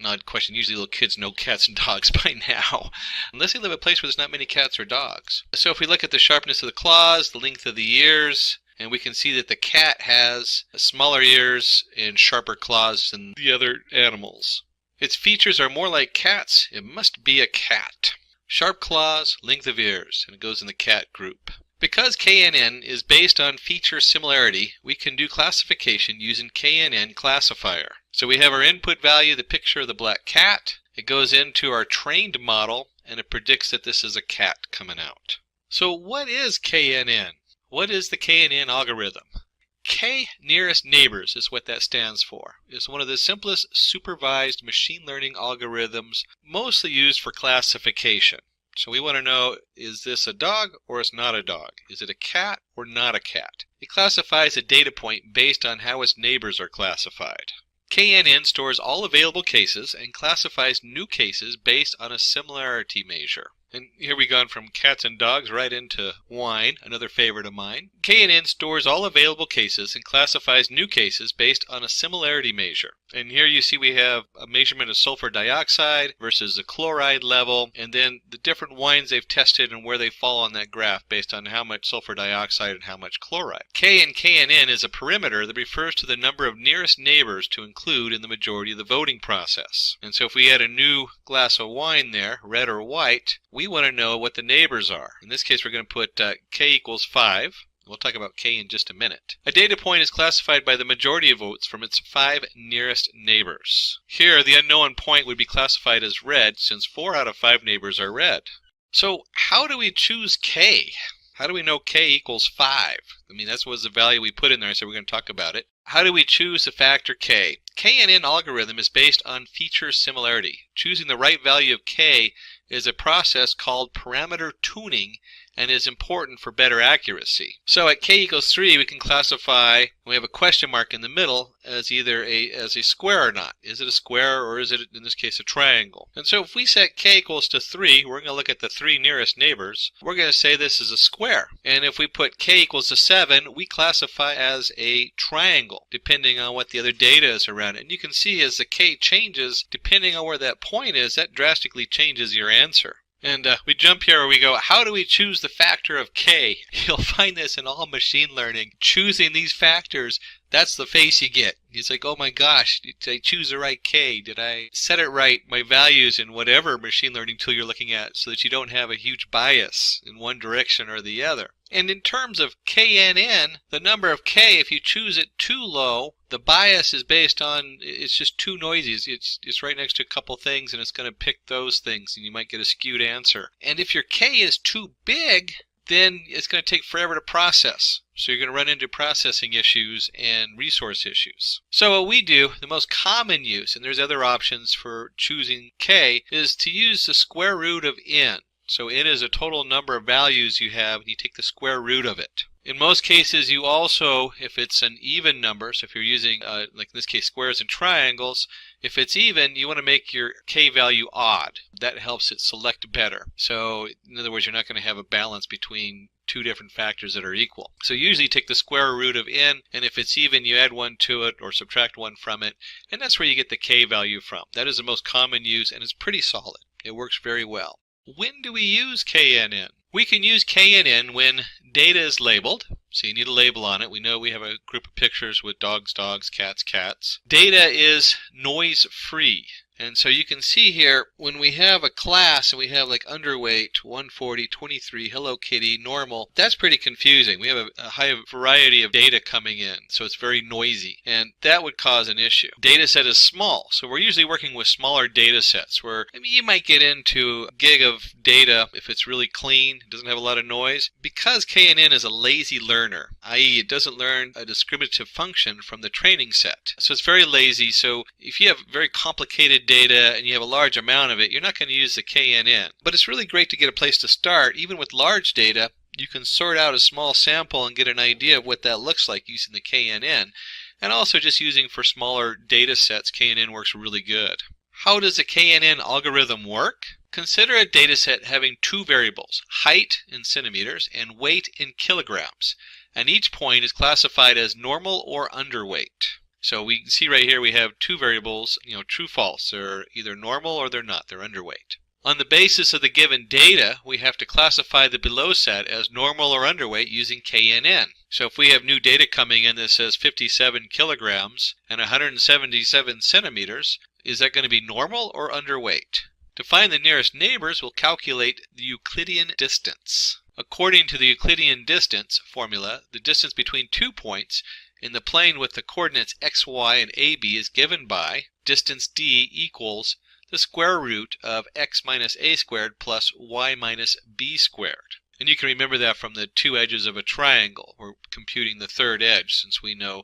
An odd question. Usually little kids know cats and dogs by now, unless they live in a place where there's not many cats or dogs. So if we look at the sharpness of the claws, the length of the ears, and we can see that the cat has smaller ears and sharper claws than the other animals. Its features are more like cats. It must be a cat. Sharp claws, length of ears, and it goes in the cat group. Because KNN is based on feature similarity, we can do classification using KNN classifier. So we have our input value, the picture of the black cat. It goes into our trained model, and it predicts that this is a cat coming out. So what is KNN? What is the KNN algorithm? K nearest neighbors is what that stands for. It's one of the simplest supervised machine learning algorithms, mostly used for classification. So we want to know, is this a dog or it's not a dog? Is it a cat or not a cat? It classifies a data point based on how its neighbors are classified. KNN stores all available cases and classifies new cases based on a similarity measure. And here we've gone from cats and dogs right into wine, another favorite of mine. KNN stores all available cases and classifies new cases based on a similarity measure. And here you see we have a measurement of sulfur dioxide versus the chloride level, and then the different wines they've tested and where they fall on that graph based on how much sulfur dioxide and how much chloride. K in KNN is a perimeter that refers to the number of nearest neighbors to include in the majority of the voting process. And so if we add a new glass of wine there, red or white, we want to know what the neighbors are. In this case, we're going to put K equals 5. We'll talk about K in just a minute. A data point is classified by the majority of votes from its 5 nearest neighbors. Here, the unknown point would be classified as red since 4 out of 5 neighbors are red. So how do we choose K? How do we know K equals 5? I mean, that was the value we put in there, so we're going to talk about it. How do we choose the factor K? KNN algorithm is based on feature similarity. Choosing the right value of K is a process called parameter tuning and is important for better accuracy. So at K equals 3, we can classify, we have a question mark in the middle, as either a square or not. Is it a square or is it, in this case, a triangle? And so if we set K equals to 3, we're going to look at the 3 nearest neighbors. We're going to say this is a square. And if we put K equals to 7, we classify as a triangle, depending on what the other data is around it. And you can see as the K changes, depending on where that point is, that drastically changes your answer. And we jump here where we go, how do we choose the factor of K? You'll find this in all machine learning. Choosing these factors, that's the face you get. It's like, oh my gosh, did I choose the right K? Did I set it right, my values in whatever machine learning tool you're looking at, so that you don't have a huge bias in one direction or the other. And in terms of KNN, the number of K, if you choose it too low, the bias is based on, it's just too noisy. It's right next to a couple things, and it's going to pick those things, and you might get a skewed answer. And if your K is too big, then it's going to take forever to process. So you're going to run into processing issues and resource issues. So what we do, the most common use, and there's other options for choosing K, is to use the square root of n. So n is a total number of values you have, and you take the square root of it. In most cases, you also, if it's an even number, so if you're using, like in this case, squares and triangles, if it's even, you want to make your K value odd. That helps it select better. So, in other words, you're not going to have a balance between two different factors that are equal. So usually you take the square root of n, and if it's even, you add 1 to it or subtract 1 from it, and that's where you get the K value from. That is the most common use, and it's pretty solid. It works very well. When do we use KNN? We can use KNN when data is labeled. So you need a label on it. We know we have a group of pictures with dogs, dogs, cats, cats. Data is noise-free. And so you can see here, when we have a class and we have like underweight, 140, 23, Hello Kitty, normal, that's pretty confusing. We have a high variety of data coming in, so it's very noisy. And that would cause an issue. Data set is small, so we're usually working with smaller data sets where you might get into a gig of data if it's really clean, it doesn't have a lot of noise. Because KNN is a lazy learner, i.e. it doesn't learn a discriminative function from the training set. So it's very lazy, so if you have very complicated data and you have a large amount of it, you're not going to use the KNN. But it's really great to get a place to start. Even with large data, you can sort out a small sample and get an idea of what that looks like using the KNN. And also just using for smaller data sets, KNN works really good. How does the KNN algorithm work? Consider a data set having 2 variables, height in centimeters and weight in kilograms. And each point is classified as normal or underweight. So we see right here we have two variables, true, false. They're either normal or they're not. They're underweight. On the basis of the given data, we have to classify the below set as normal or underweight using KNN. So if we have new data coming in that says 57 kilograms and 177 centimeters, is that going to be normal or underweight? To find the nearest neighbors, we'll calculate the Euclidean distance. According to the Euclidean distance formula, the distance between 2 points in the plane with the coordinates x, y, and AB is given by distance d equals the square root of x minus a squared plus y minus b squared. And you can remember that from the two edges of a triangle. We're computing the third edge since we know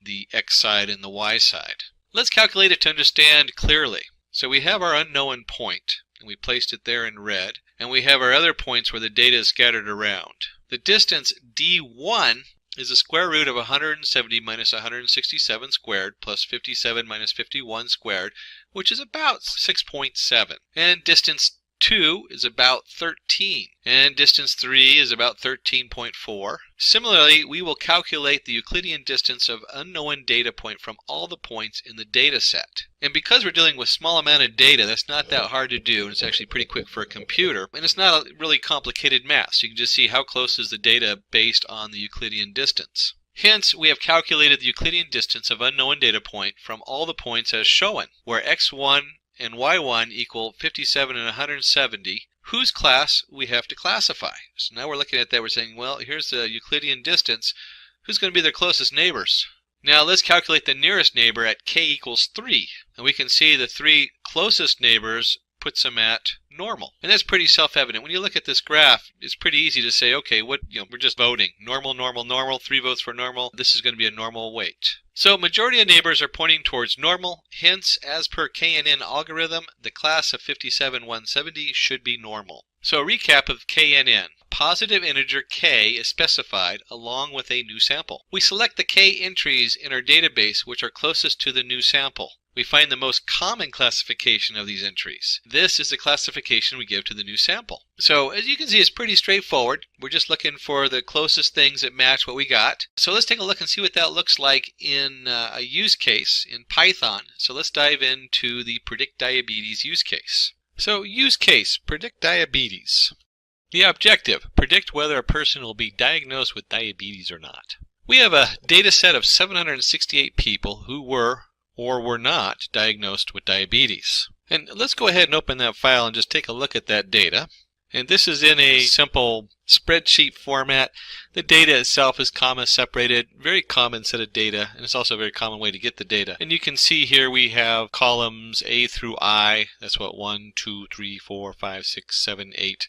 the x side and the y side. Let's calculate it to understand clearly. So we have our unknown point, and we placed it there in red, and we have our other points where the data is scattered around. The distance d1 is the square root of 170 minus 167 squared plus 57 minus 51 squared, which is about 6.7. And distance 2 is about 13. And distance 3 is about 13.4. Similarly, we will calculate the Euclidean distance of unknown data point from all the points in the data set. And because we're dealing with small amount of data, that's not that hard to do, and it's actually pretty quick for a computer. And it's not a really complicated math, so you can just see how close is the data based on the Euclidean distance. Hence, we have calculated the Euclidean distance of unknown data point from all the points as shown, where x1 and y1 equal 57 and 170, whose class we have to classify. So now we're looking at that, we're saying, well, here's the Euclidean distance. Who's going to be their closest neighbors? Now let's calculate the nearest neighbor at k equals 3. And we can see the three closest neighbors puts them at normal. And that's pretty self-evident. When you look at this graph, it's pretty easy to say, okay, we're just voting. Normal, normal, normal, 3 votes for normal. This is going to be a normal weight. So majority of neighbors are pointing towards normal. Hence, as per KNN algorithm, the class of 57,170 should be normal. So a recap of KNN. Positive integer k is specified along with a new sample. We select the k entries in our database which are closest to the new sample. We find the most common classification of these entries. This is the classification we give to the new sample. So as you can see, it's pretty straightforward. We're just looking for the closest things that match what we got. So let's take a look and see what that looks like in a use case in Python. So let's dive into the predict diabetes use case. So use case, predict diabetes. The objective, predict whether a person will be diagnosed with diabetes or not. We have a data set of 768 people who were or were not diagnosed with diabetes. And let's go ahead and open that file and just take a look at that data. And this is in a simple spreadsheet format. The data itself is comma separated, very common set of data, and it's also a very common way to get the data. And you can see here we have columns A through I. That's what 1, 2, 3, 4, 5, 6, 7, 8.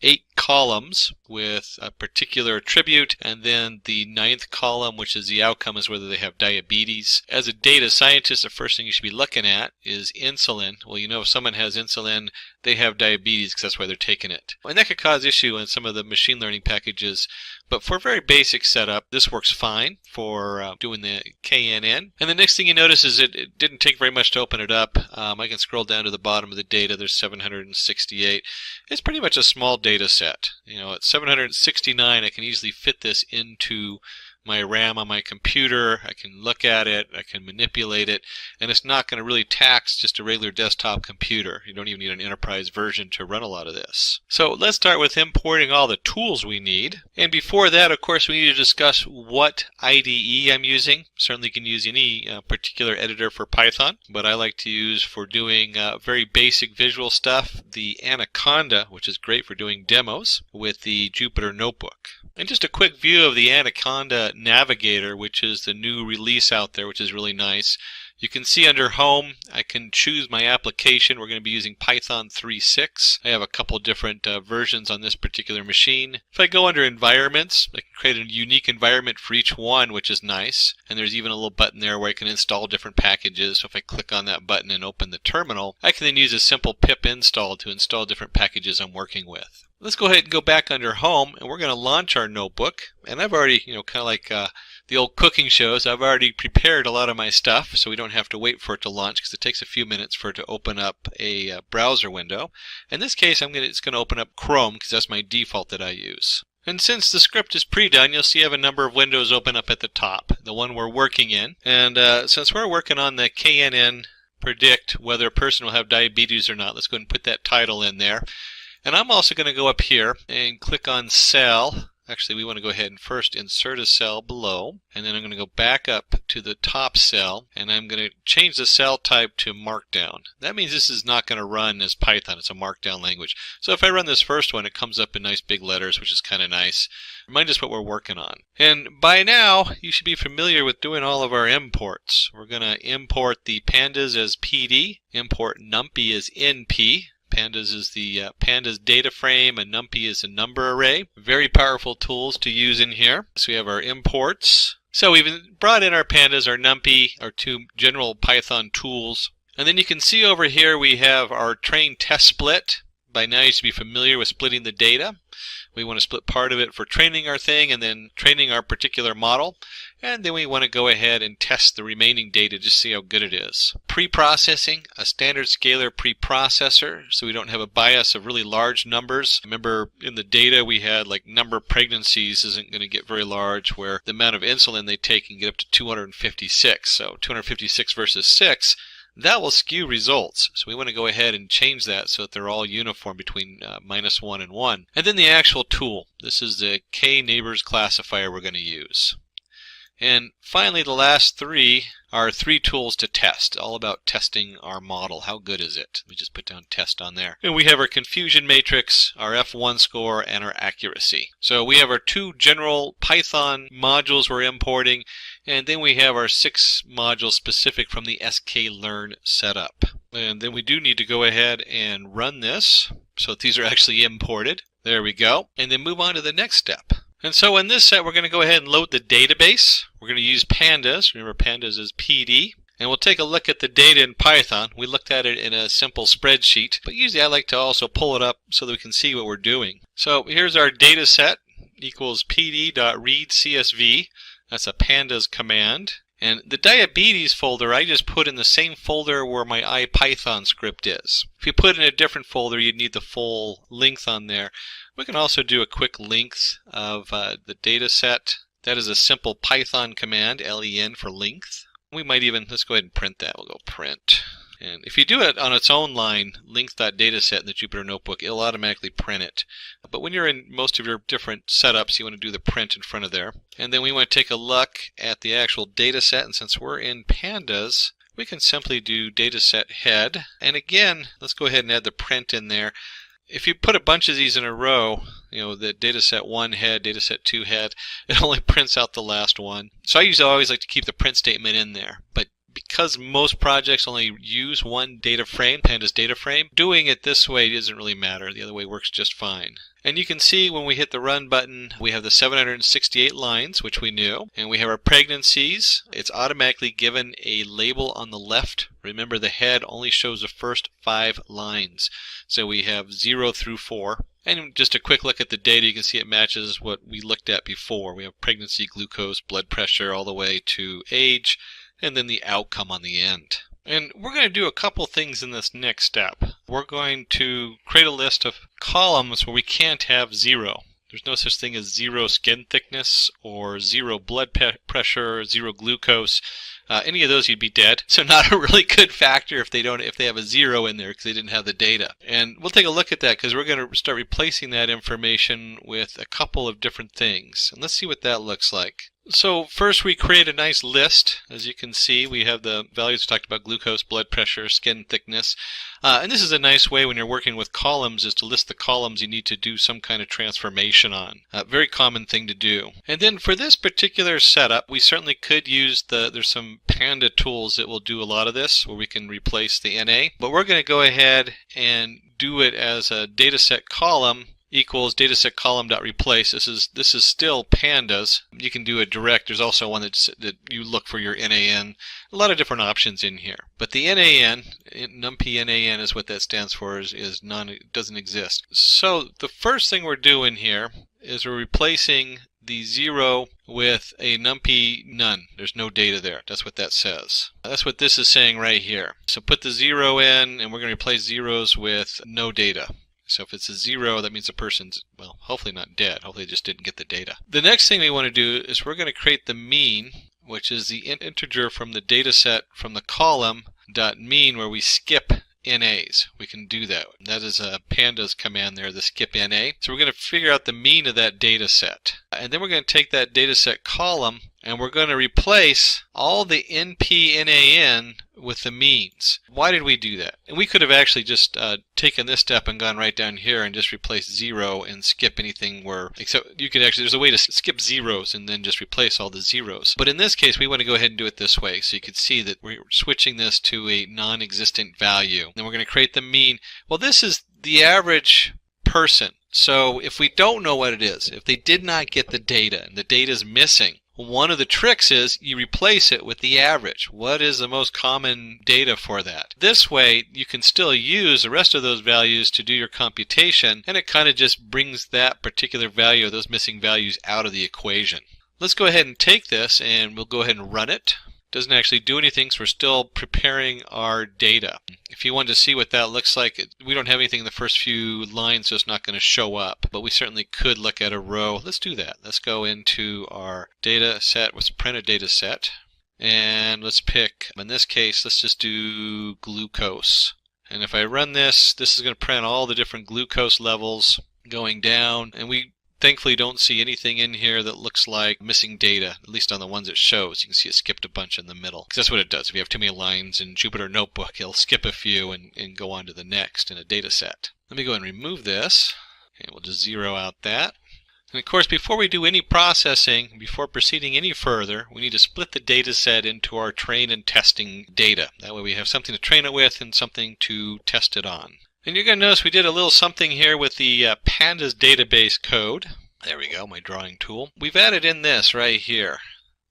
8 columns with a particular attribute, and then the 9th column, which is the outcome, is whether they have diabetes. As a data scientist, the first thing you should be looking at is insulin. Well, if someone has insulin, they have diabetes because that's why they're taking it. And that could cause issue in some of the machine learning packages, but for a very basic setup, this works fine for doing the KNN. And the next thing you notice is it didn't take very much to open it up. I can scroll down to the bottom of the data. There's 768. It's pretty much a small data set. At 769, I can easily fit this into my RAM on my computer. I can look at it, I can manipulate it, and it's not going to really tax just a regular desktop computer. You don't even need an enterprise version to run a lot of this. So let's start with importing all the tools we need. And before that, of course, we need to discuss what IDE I'm using. Certainly you can use any particular editor for Python, but I like to use for doing very basic visual stuff the Anaconda, which is great for doing demos, with the Jupyter Notebook. And just a quick view of the Anaconda Navigator, which is the new release out there, which is really nice. You can see under Home, I can choose my application. We're going to be using Python 3.6. I have a couple different versions on this particular machine. If I go under Environments, I can create a unique environment for each one, which is nice. And there's even a little button there where I can install different packages. So if I click on that button and open the terminal, I can then use a simple pip install to install different packages I'm working with. Let's go ahead and go back under Home, and we're going to launch our notebook. And I've already, kind of like the old cooking shows, I've already prepared a lot of my stuff, so we don't have to wait for it to launch because it takes a few minutes for it to open up a browser window. In this case, it's going to open up Chrome because that's my default that I use. And since the script is pre-done, you'll see I have a number of windows open up at the top. the one we're working in. And since we're working on the KNN predict whether a person will have diabetes or not, let's go ahead and put that title in there. And I'm also going to go up here and click on cell. Actually, we want to go ahead and first insert a cell below, and then I'm going to go back up to the top cell, and I'm going to change the cell type to Markdown. That means this is not going to run as Python. It's a Markdown language. So if I run this first one, it comes up in nice big letters, which is kind of nice. Remind us what we're working on. And by now, you should be familiar with doing all of our imports. We're going to import the pandas as PD, import numpy as NP. Pandas is the pandas data frame, and numpy is a number array. Very powerful tools to use in here. So we have our imports. So we've brought in our pandas, our numpy, our two general Python tools. And then you can see over here we have our train test split. By now you should be familiar with splitting the data. We want to split part of it for training our thing and then training our particular model. And then we want to go ahead and test the remaining data just to see how good it is. Pre-processing, a standard scalar preprocessor, so we don't have a bias of really large numbers. Remember in the data we had like number of pregnancies isn't going to get very large, where the amount of insulin they take can get up to 256. So 256 versus 6. That will skew results. So we want to go ahead and change that so that they're all uniform between -1 and 1. And then the actual tool. This is the K-neighbors classifier we're going to use. And finally, the last three are 3 tools to test, all about testing our model. How good is it? We just put down test on there. And we have our confusion matrix, our F1 score, and our accuracy. So we have our 2 general Python modules we're importing, and then we have our 6 modules specific from the sklearn setup. And then we do need to go ahead and run this so that these are actually imported. There we go. And then move on to the next step. And so in this set, we're going to go ahead and load the database. We're going to use pandas. Remember, pandas is PD. And we'll take a look at the data in Python. We looked at it in a simple spreadsheet, but usually I like to also pull it up so that we can see what we're doing. So here's our data set equals pd.readcsv. That's a pandas command. And the diabetes folder I just put in the same folder where my IPython script is. If you put it in a different folder, you'd need the full length on there. We can also do a quick length of the data set. That is a simple Python command, len for length. We might even, let's go ahead and print that. We'll go print. And if you do it on its own line, length.dataset in the Jupyter Notebook, it'll automatically print it. But when you're in most of your different setups, you want to do the print in front of there. And then we want to take a look at the actual data set. And since we're in pandas, we can simply do dataset head. And again, let's go ahead and add the print in there. If you put a bunch of these in a row, the dataset 1 head, dataset 2 head, it only prints out the last one. So I usually always like to keep the print statement in there. But because most projects only use one data frame, pandas data frame, doing it this way doesn't really matter. The other way works just fine. And you can see when we hit the run button, we have the 768 lines, which we knew, and we have our pregnancies. It's automatically given a label on the left. Remember, the head only shows the first 5 lines. So we have 0 through 4. And just a quick look at the data, you can see it matches what we looked at before. We have pregnancy, glucose, blood pressure, all the way to age, and then the outcome on the end. And we're going to do a couple things in this next step. We're going to create a list of columns where we can't have 0. There's no such thing as 0 skin thickness or 0 blood pressure, 0 glucose. Any of those, you'd be dead. So not a really good factor if they have a 0 in there because they didn't have the data. And we'll take a look at that because we're going to start replacing that information with a couple of different things. And let's see what that looks like. So first we create a nice list. As you can see, we have the values we talked about: glucose, blood pressure, skin thickness. And this is a nice way when you're working with columns, is to list the columns you need to do some kind of transformation on. Very common thing to do. And then for this particular setup, we certainly could use there's some Panda tools that will do a lot of this, where we can replace the NA. But we're going to go ahead and do it as a dataset column equals dataset column.replace. This is still pandas. You can do a direct. There's also one that you look for your NAN. A lot of different options in here. But the NAN, numpy NAN is what that stands for, is none, it doesn't exist. So the first thing we're doing here is we're replacing the 0 with a numpy none. There's no data there. That's what that says. That's what this is saying right here. So put the 0 in, and we're going to replace zeros with no data. So if it's a 0, that means the person's, well, hopefully not dead. Hopefully they just didn't get the data. The next thing we want to do is we're going to create the mean which is the integer from the data set from the column dot mean, where we skip NAs. We can do that. That is a pandas command there, the skip NA. So we're going to figure out the mean of that data set. And then we're going to take that data set column and we're going to replace all the NP/NaN with the means. Why did we do that? And we could have actually just taken this step and gone right down here and just replaced 0 and skip anything except you could actually, there's a way to skip zeros and then just replace all the zeros. But in this case, we want to go ahead and do it this way. So you can see that we're switching this to a non-existent value. Then we're going to create the mean. Well, this is the average person. So if we don't know what it is, if they did not get the data and the data is missing, one of the tricks is you replace it with the average. What is the most common data for that? This way, you can still use the rest of those values to do your computation, and it kind of just brings that particular value, those missing values, out of the equation. Let's go ahead and take this and we'll go ahead and run it. Doesn't actually do anything, so we're still preparing our data. If you want to see what that looks like, we don't have anything in the first few lines, so it's not going to show up, but we certainly could look at a row. Let's do that. Let's go into our data set. Let's print a data set, and let's pick, in this case, let's just do glucose. And if I run this, this is going to print all the different glucose levels going down, and we thankfully don't see anything in here that looks like missing data, at least on the ones it shows. You can see it skipped a bunch in the middle, because that's what it does. If you have too many lines in Jupyter Notebook, it'll skip a few and go on to the next in a data set. Let me go and remove this, and we'll just zero out that. And of course, before we do any processing, before proceeding any further, we need to split the data set into our train and testing data. That way we have something to train it with and something to test it on. And you're going to notice we did a little something here with the pandas database code. There we go, my drawing tool. We've added in this right here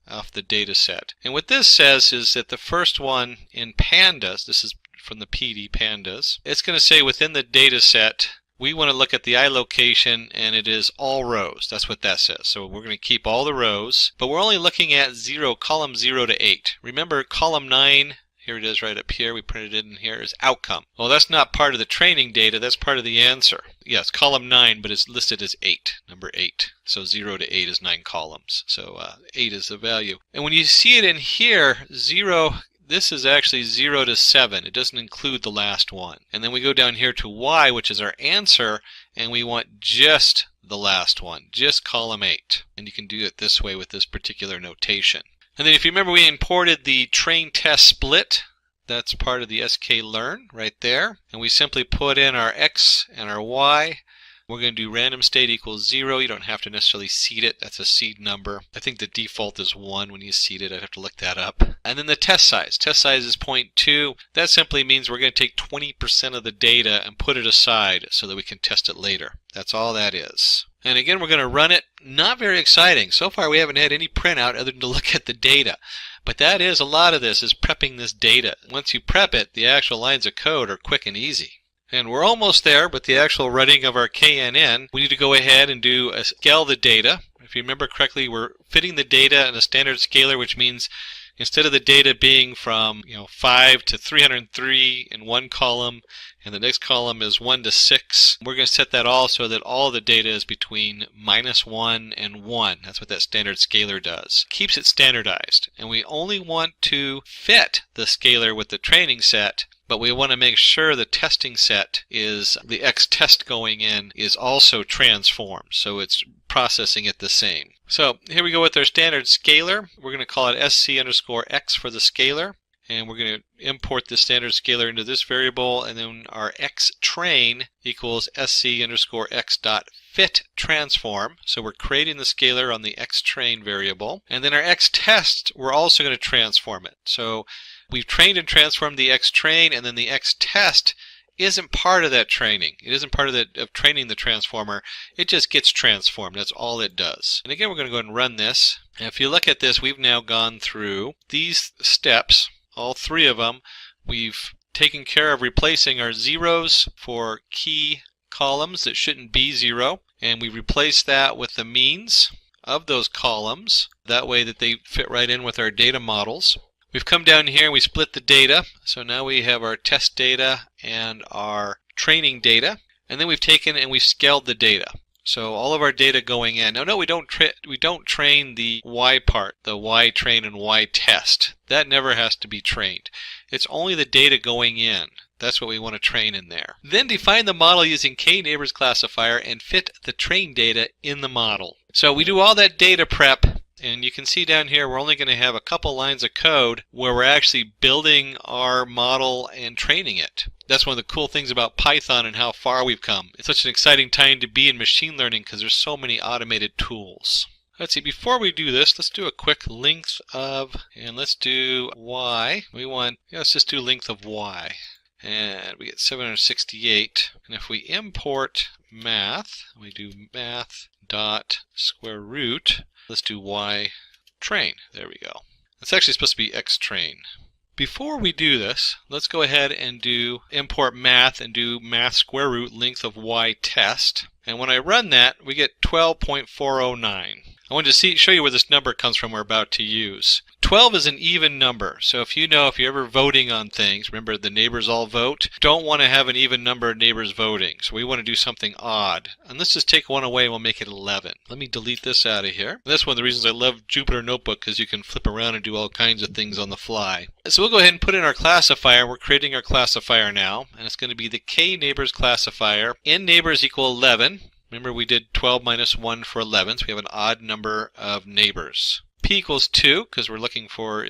off the data set. And what this says is that the first one in pandas, this is from the PD pandas, it's going to say within the data set, we want to look at the I location, and it is all rows. That's what that says. So we're going to keep all the rows, but we're only looking at column 0 to 8. Remember, column 9, here it is right up here, we printed it in here, is outcome. Well, that's not part of the training data, that's part of the answer. Yes, column 9, but it's listed as 8, number 8. So 0 to 8 is 9 columns. So 8 is the value. And when you see it in here, 0, this is actually 0 to 7. It doesn't include the last one. And then we go down here to Y, which is our answer, and we want just the last one, just column 8. And you can do it this way with this particular notation. And then if you remember, we imported the train test split. That's part of the sklearn right there. And we simply put in our X and our Y. We're going to do random state equals 0. You don't have to necessarily seed it. That's a seed number. I think the default is 1 when you seed it. I'd have to look that up. And then the test size. Test size is 0.2. That simply means we're going to take 20% of the data and put it aside so that we can test it later. That's all that is. And again, we're going to run it. Not very exciting. So far, we haven't had any printout other than to look at the data. But that is, a lot of this is prepping this data. Once you prep it, the actual lines of code are quick and easy. And we're almost there with the actual running of our KNN. We need to go ahead and scale the data. If you remember correctly, we're fitting the data in a standard scaler, which means instead of the data being from 5 to 303 in one column, and the next column is 1 to 6, we're going to set that all so that all the data is between -1 and 1. That's what that standard scaler does. Keeps it standardized. And we only want to fit the scaler with the training set, but we want to make sure the testing set is, the X test going in is also transformed, so it's processing it the same. So here we go with our standard scaler. We're going to call it sc_x for the scaler. And we're going to import the standard scaler into this variable, and then our x train equals sc_x dot fit transform. So we're creating the scaler on the x train variable, and then our x test, we're also going to transform it. So we've trained and transformed the x train, and then the x test isn't part of that training. It isn't part of training the transformer. It just gets transformed. That's all it does. And again, we're going to go ahead and run this. And if you look at this, we've now gone through these steps. All 3 of them. We've taken care of replacing our zeros for key columns that shouldn't be 0, and we replaced that with the means of those columns. That way that they fit right in with our data models. We've come down here and we split the data. So now we have our test data and our training data. And then we've taken and we've scaled the data. So all of our data going in. No, we don't train the Y part, the Y train and Y test. That never has to be trained. It's only the data going in. That's what we want to train in there. Then define the model using K-neighbors classifier and fit the train data in the model. So we do all that data prep, and you can see down here we're only going to have a couple lines of code where we're actually building our model and training it. That's one of the cool things about Python and how far we've come. It's such an exciting time to be in machine learning because there's so many automated tools. Let's see, before we do this, let's do a quick length of, and let's do Y. Let's just do length of Y. And we get 768. And if we import math, we do math dot square root. Let's do Y train. There we go. It's actually supposed to be X train. Before we do this, let's go ahead and do import math and do math square root length of Y test. And when I run that, we get 12.409. I wanted to show you where this number comes from we're about to use. 12 is an even number, so if you're ever voting on things, remember the neighbors all vote, don't want to have an even number of neighbors voting, so we want to do something odd. And let's just take one away and we'll make it 11. Let me delete this out of here. That's one of the reasons I love Jupyter Notebook, because you can flip around and do all kinds of things on the fly. So we'll go ahead and put in our classifier. We're creating our classifier now, and it's going to be the K-neighbors classifier. N neighbors equal 11. Remember we did 12 minus 1 for 11, so we have an odd number of neighbors. P equals 2, because we're looking for